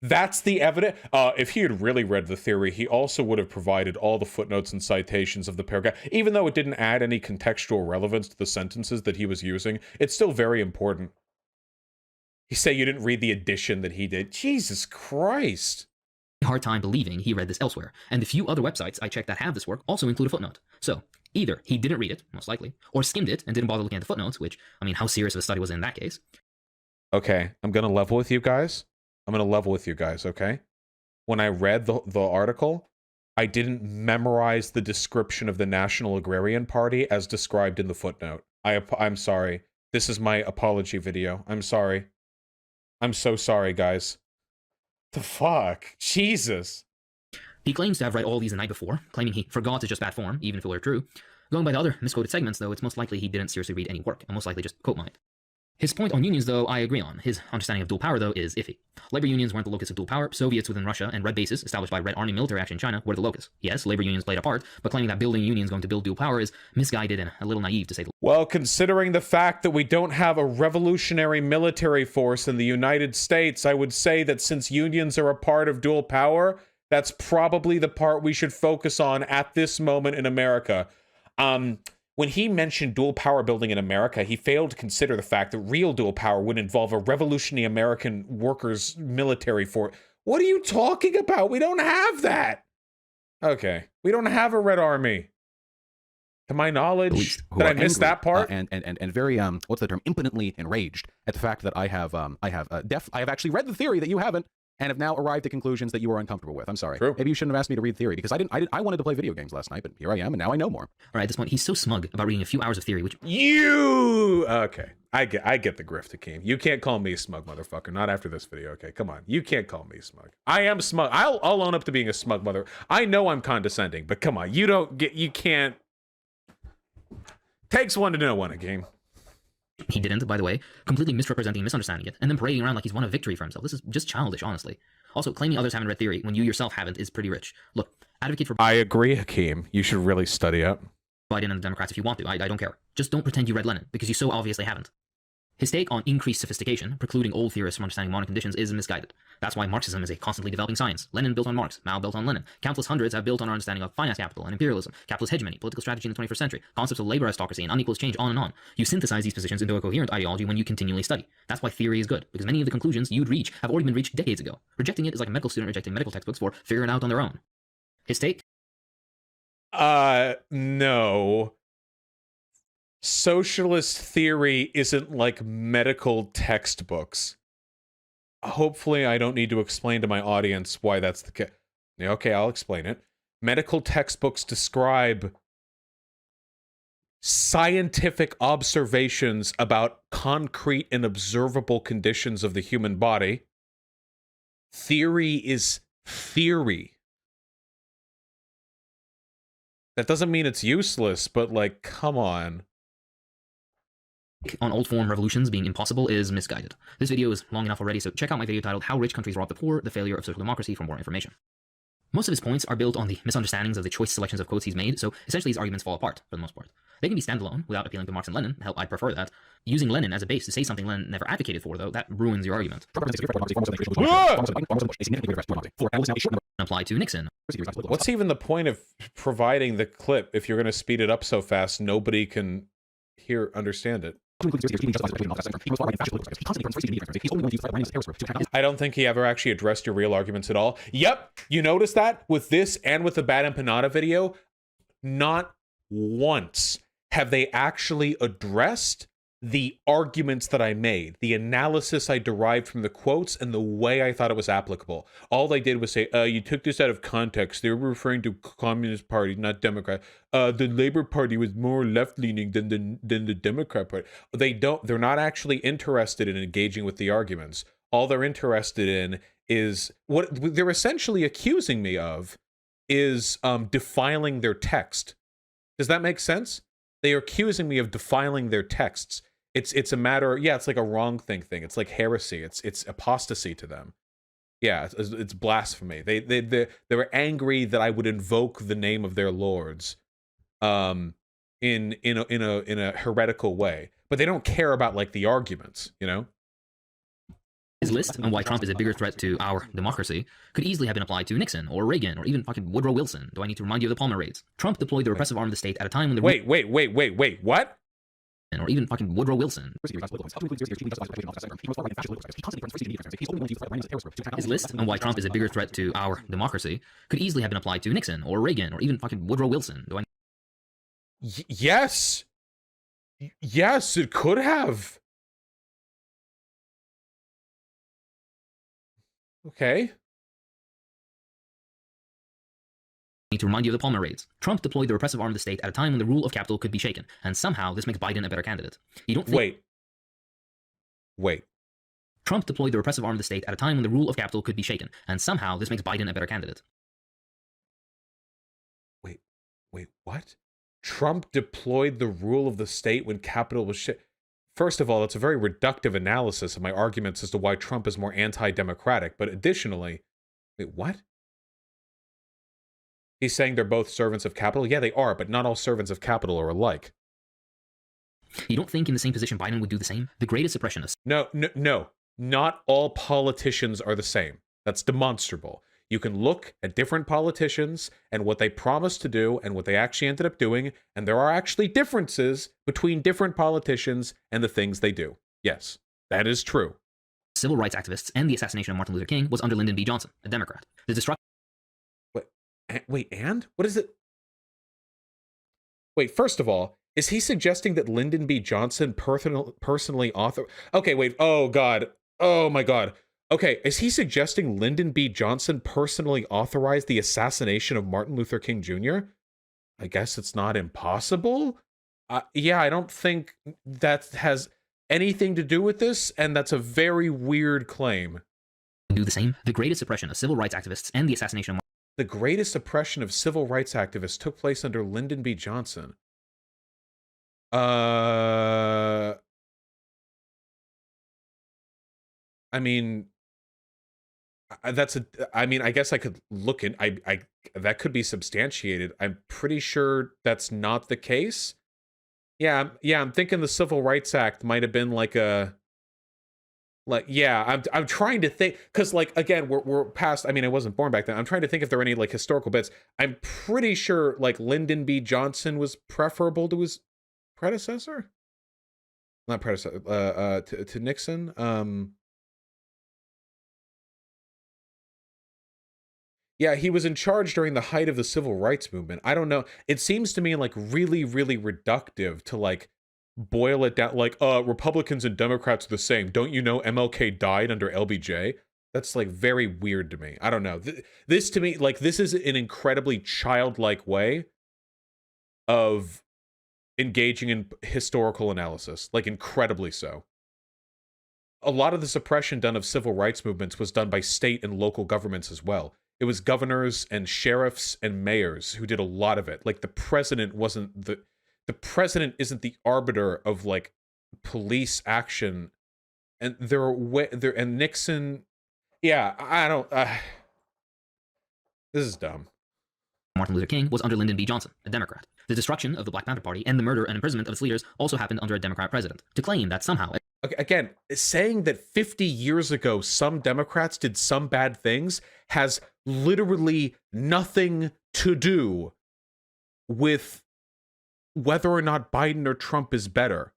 That's the evidence? If he had really read the theory, he also would have provided all the footnotes and citations of the paragraph. Even though it didn't add any contextual relevance to the sentences that he was using, it's still very important. You say you didn't read the edition that he did. Jesus Christ. Hard time believing he read this elsewhere, and the few other websites I checked that have this work also include a footnote. So, either he didn't read it, most likely, or skimmed it and didn't bother looking at the footnotes, which, I mean, how serious of a study was it in that case? Okay, I'm going to level with you guys. Okay? When I read the article, I didn't memorize the description of the National Agrarian Party as described in the footnote. I'm sorry. This is my apology video. I'm sorry. I'm so sorry, guys. The fuck? Jesus. He claims to have read all these the night before, claiming he forgot is just bad form, even if it were true. Going by the other misquoted segments, though, it's most likely he didn't seriously read any work, and most likely just quote mined. His point on unions, though, I agree on. His understanding of dual power, though, is iffy. Labor unions weren't the locus of dual power. Soviets within Russia and red bases established by Red Army military action in China were the locus. Yes, labor unions played a part, but claiming that building unions going to build dual power is misguided and a little naive, to say the least. Well, considering the fact that we don't have a revolutionary military force in the United States, I would say that since unions are a part of dual power, that's probably the part we should focus on at this moment in America. When he mentioned dual power building in America, he failed to consider the fact that real dual power would involve a revolutionary American workers' military force. What are you talking about? We don't have that. Okay. We don't have a Red Army. To my knowledge, did I miss that part? And very what's the term? Impotently enraged at the fact that I have actually read the theory that you haven't, and have now arrived at conclusions that you are uncomfortable with. I'm sorry. True. Maybe you shouldn't have asked me to read theory, because I wanted to play video games last night, but here I am, and now I know more. All right, at this point, he's so smug about reading a few hours of theory, which... Okay. I get the grift, Hakim. You can't call me a smug motherfucker. Not after this video, okay? Come on. You can't call me smug. I am smug. I'll own up to being a smug mother. I know I'm condescending, but come on. You can't... Takes one to know one, Hakim. He didn't, by the way, completely misrepresenting and misunderstanding it, and then parading around like he's won a victory for himself. This is just childish, honestly. Also, claiming others haven't read theory when you yourself haven't is pretty rich. Look, advocate for... I agree, Hakim. You should really study up. Biden and the Democrats if you want to. I don't care. Just don't pretend you read Lenin, because you so obviously haven't. His take on increased sophistication, precluding old theorists from understanding modern conditions, is misguided. That's why Marxism is a constantly developing science. Lenin built on Marx, Mao built on Lenin. Countless hundreds have built on our understanding of finance capital and imperialism, capitalist hegemony, political strategy in the 21st century, concepts of labor aristocracy and unequal exchange, on and on. You synthesize these positions into a coherent ideology when you continually study. That's why theory is good, because many of the conclusions you'd reach have already been reached decades ago. Rejecting it is like a medical student rejecting medical textbooks for figuring it out on their own. His take? No. Socialist theory isn't like medical textbooks. Hopefully I don't need to explain to my audience why that's the case. Okay, I'll explain it. Medical textbooks describe scientific observations about concrete and observable conditions of the human body. Theory is theory. That doesn't mean it's useless, but like, come on. On old form revolutions being impossible is misguided. This video is long enough already, so check out my video titled How Rich Countries Rob the Poor, the Failure of Social Democracy for more information. Most of his points are built on the misunderstandings of the choice selections of quotes he's made, so essentially his arguments fall apart for the most part. They can be standalone without appealing to Marx and Lenin. Hell, I prefer that. Using Lenin as a base to say something Lenin never advocated for, though, that ruins your argument. Apply to Nixon. What's even the point of providing the clip if you're going to speed it up so fast nobody can understand it? I don't think he ever actually addressed your real arguments at all. Yep, you notice that with this and with the BadEmpanada video? Not once have they actually addressed the arguments that I made, the analysis I derived from the quotes, and the way I thought it was applicable. All they did was say, you took this out of context. They were referring to Communist Party, not Democrat. The Labor Party was more left-leaning than the Democrat Party. They're not actually interested in engaging with the arguments. All they're interested in is, what they're essentially accusing me of is defiling their text. Does that make sense? They are accusing me of defiling their texts. It's a matter, yeah, it's like a wrong thing. It's like heresy. It's apostasy to them. Yeah, it's blasphemy. They were angry that I would invoke the name of their lords, in a heretical way. But they don't care about like the arguments, you know. His list on why Trump is a bigger threat to our democracy could easily have been applied to Nixon or Reagan or even fucking Woodrow Wilson. Do I need to remind you of the Palmer raids? Trump deployed the repressive arm of the state at a time when the wait, what? Or even fucking Woodrow Wilson. His list on why Trump is a bigger threat to our democracy could easily have been applied to Nixon or Reagan or even fucking Woodrow Wilson. Do I? Yes, it could have. Okay. Need to remind you of the Palmer raids. Trump deployed the repressive arm of the state at a time when the rule of capital could be shaken, and somehow this makes Biden a better candidate. You don't think... Wait. Trump deployed the repressive arm of the state at a time when the rule of capital could be shaken, and somehow this makes Biden a better candidate. Wait, what? Trump deployed the rule of the state when capital was shit. First of all, it's a very reductive analysis of my arguments as to why Trump is more anti-democratic. But additionally, wait, what? He's saying they're both servants of capital? Yeah, they are, but not all servants of capital are alike. You don't think in the same position Biden would do the same? The greatest suppression of... No. Not all politicians are the same. That's demonstrable. You can look at different politicians and what they promised to do and what they actually ended up doing, and there are actually differences between different politicians and the things they do. Yes, that is true. Civil rights activists and the assassination of Martin Luther King was under Lyndon B. Johnson, a Democrat. The destruction... Wait, and? What is it? Wait, first of all, is he suggesting that Lyndon B. Johnson personally Okay, wait, oh God. Oh my God. Okay, is he suggesting Lyndon B. Johnson personally authorized the assassination of Martin Luther King Jr.? I guess it's not impossible? Yeah, I don't think that has anything to do with this, and that's a very weird claim. Do the same? The greatest suppression of civil rights activists and the assassination of... The greatest suppression of civil rights activists took place under Lyndon B. Johnson. I mean... I guess I could look in. That could be substantiated. I'm pretty sure that's not the case. Yeah, I'm thinking the Civil Rights Act might have been I'm trying to think, because again, we're past. I wasn't born back then. I'm trying to think if there are any historical bits. I'm pretty sure Lyndon B. Johnson was preferable to his predecessor. Not predecessor. To Nixon. Yeah, he was in charge during the height of the civil rights movement. I don't know. It seems to me really, really reductive to boil it down. Republicans and Democrats are the same. Don't you know MLK died under LBJ? That's very weird to me. I don't know. This to me, this is an incredibly childlike way of engaging in historical analysis. Incredibly so. A lot of the suppression done of civil rights movements was done by state and local governments as well. It was governors and sheriffs and mayors who did a lot of it. The president wasn't the president isn't the arbiter of police action. And and Nixon, yeah, I don't. This is dumb. Martin Luther King was under Lyndon B. Johnson, a Democrat. The destruction of the Black Panther Party and the murder and imprisonment of its leaders also happened under a Democrat president. To claim that somehow... Okay, again, saying that 50 years ago some Democrats did some bad things has literally nothing to do with whether or not Biden or Trump is better.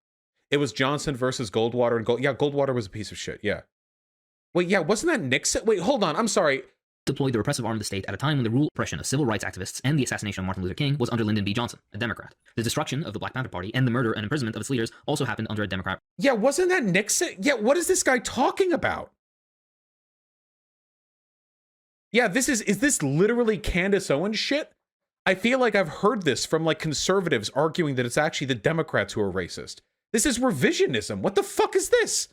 It was Johnson versus Goldwater, and Goldwater was a piece of shit, yeah. Wait, yeah, wasn't that Nixon? Wait, hold on, I'm sorry. Deployed the repressive arm of the state at a time when the rule oppression of civil rights activists and the assassination of Martin Luther King was under Lyndon B. Johnson, a Democrat. The destruction of the Black Panther Party and the murder and imprisonment of its leaders also happened under a Democrat. Yeah, wasn't that Nixon? Yeah, what is this guy talking about? Yeah, is this literally Candace Owens shit? I feel like I've heard this from conservatives arguing that it's actually the Democrats who are racist. This is revisionism. What the fuck is this?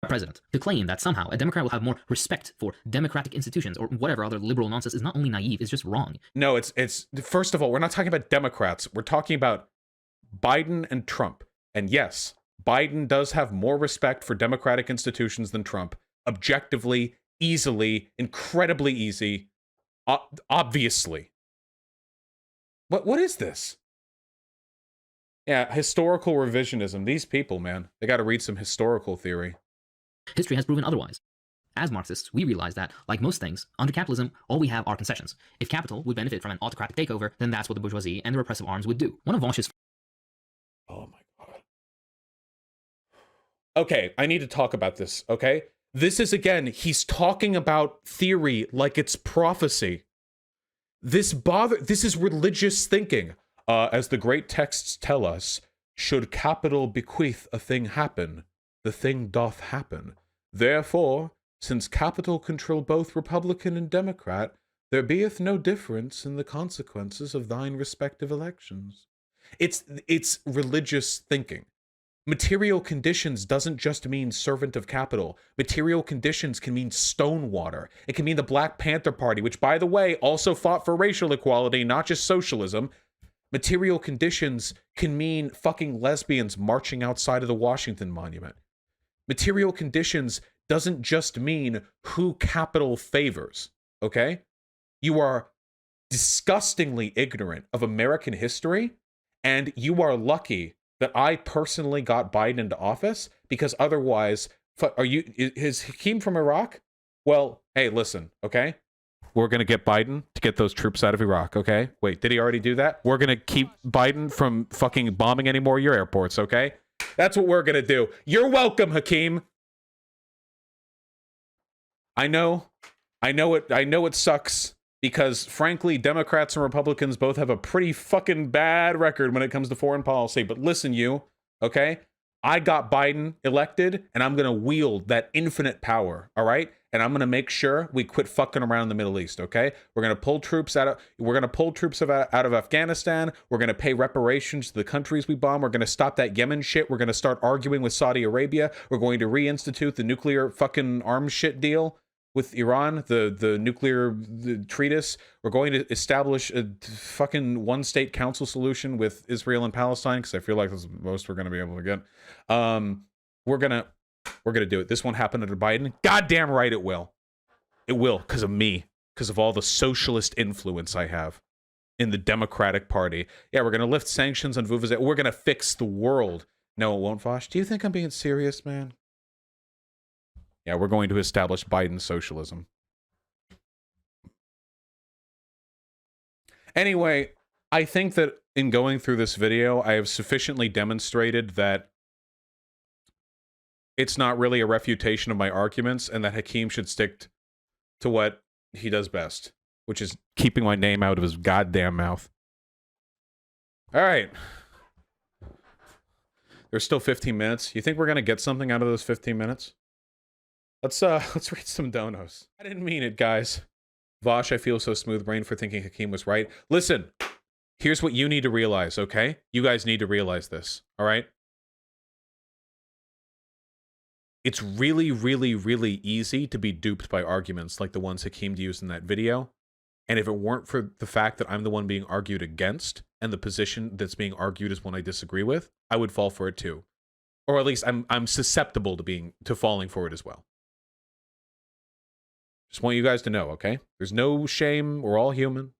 President. To claim that somehow a Democrat will have more respect for democratic institutions or whatever other liberal nonsense is not only naive, it's just wrong. No, it's first of all, we're not talking about Democrats. We're talking about Biden and Trump. And yes, Biden does have more respect for democratic institutions than Trump. Objectively, easily, incredibly easy. Obviously. What is this? Yeah, historical revisionism. These people, man, they got to read some historical theory. History has proven otherwise. As Marxists, we realize that, like most things, under capitalism, all we have are concessions. If capital would benefit from an autocratic takeover, then that's what the bourgeoisie and the repressive arms would do. One of Vaush's... Oh my God. Okay, I need to talk about this, okay? This is, again, he's talking about theory like it's prophecy. This is religious thinking. As the great texts tell us, should capital bequeath a thing happen, the thing doth happen. Therefore, since capital control both Republican and Democrat, there beeth no difference in the consequences of thine respective elections. It's religious thinking. Material conditions doesn't just mean servant of capital. Material conditions can mean Stonewater. It can mean the Black Panther Party, which, by the way, also fought for racial equality, not just socialism. Material conditions can mean fucking lesbians marching outside of the Washington Monument. Material conditions doesn't just mean who capital favors, okay? You are disgustingly ignorant of American history, and you are lucky that I personally got Biden into office, because otherwise, is Hakim from Iraq? Well, hey, listen, okay? We're going to get Biden to get those troops out of Iraq, okay? Wait, did he already do that? We're going to keep Biden from fucking bombing any more of your airports, okay? That's what we're going to do. You're welcome, Hakim. I know it sucks, because frankly, Democrats and Republicans both have a pretty fucking bad record when it comes to foreign policy. But listen, you, okay? I got Biden elected, and I'm going to wield that infinite power, all right? And I'm going to make sure we quit fucking around in the Middle East, okay? We're going to pull troops out of Afghanistan. We're going to pay reparations to the countries we bomb. We're going to stop that Yemen shit. We're going to start arguing with Saudi Arabia. We're going to reinstitute the nuclear fucking arms shit deal with Iran, the nuclear treatise. We're going to establish a fucking one-state council solution with Israel and Palestine, because I feel like that's the most we're going to be able to get. We're gonna do it. This won't happen under Biden. Goddamn right it will. It will, because of me, because of all the socialist influence I have in the Democratic Party. Yeah, we're gonna lift sanctions on Vuvuzela. We're gonna fix the world. No, it won't, Vaush. Do you think I'm being serious, man? Yeah, we're going to establish Biden socialism. Anyway, I think that in going through this video, I have sufficiently demonstrated that it's not really a refutation of my arguments, and that Hakim should stick to what he does best, which is keeping my name out of his goddamn mouth. All right. There's still 15 minutes. You think we're going to get something out of those 15 minutes? Let's read some donos. I didn't mean it, guys. Vaush, I feel so smooth-brained for thinking Hakim was right. Listen, here's what you need to realize, okay? You guys need to realize this, all right? It's really, really, really easy to be duped by arguments like the ones Hakim used in that video. And if it weren't for the fact that I'm the one being argued against, and the position that's being argued is one I disagree with, I would fall for it too. Or at least I'm susceptible to falling for it as well. Just want you guys to know, okay? There's no shame. We're all human.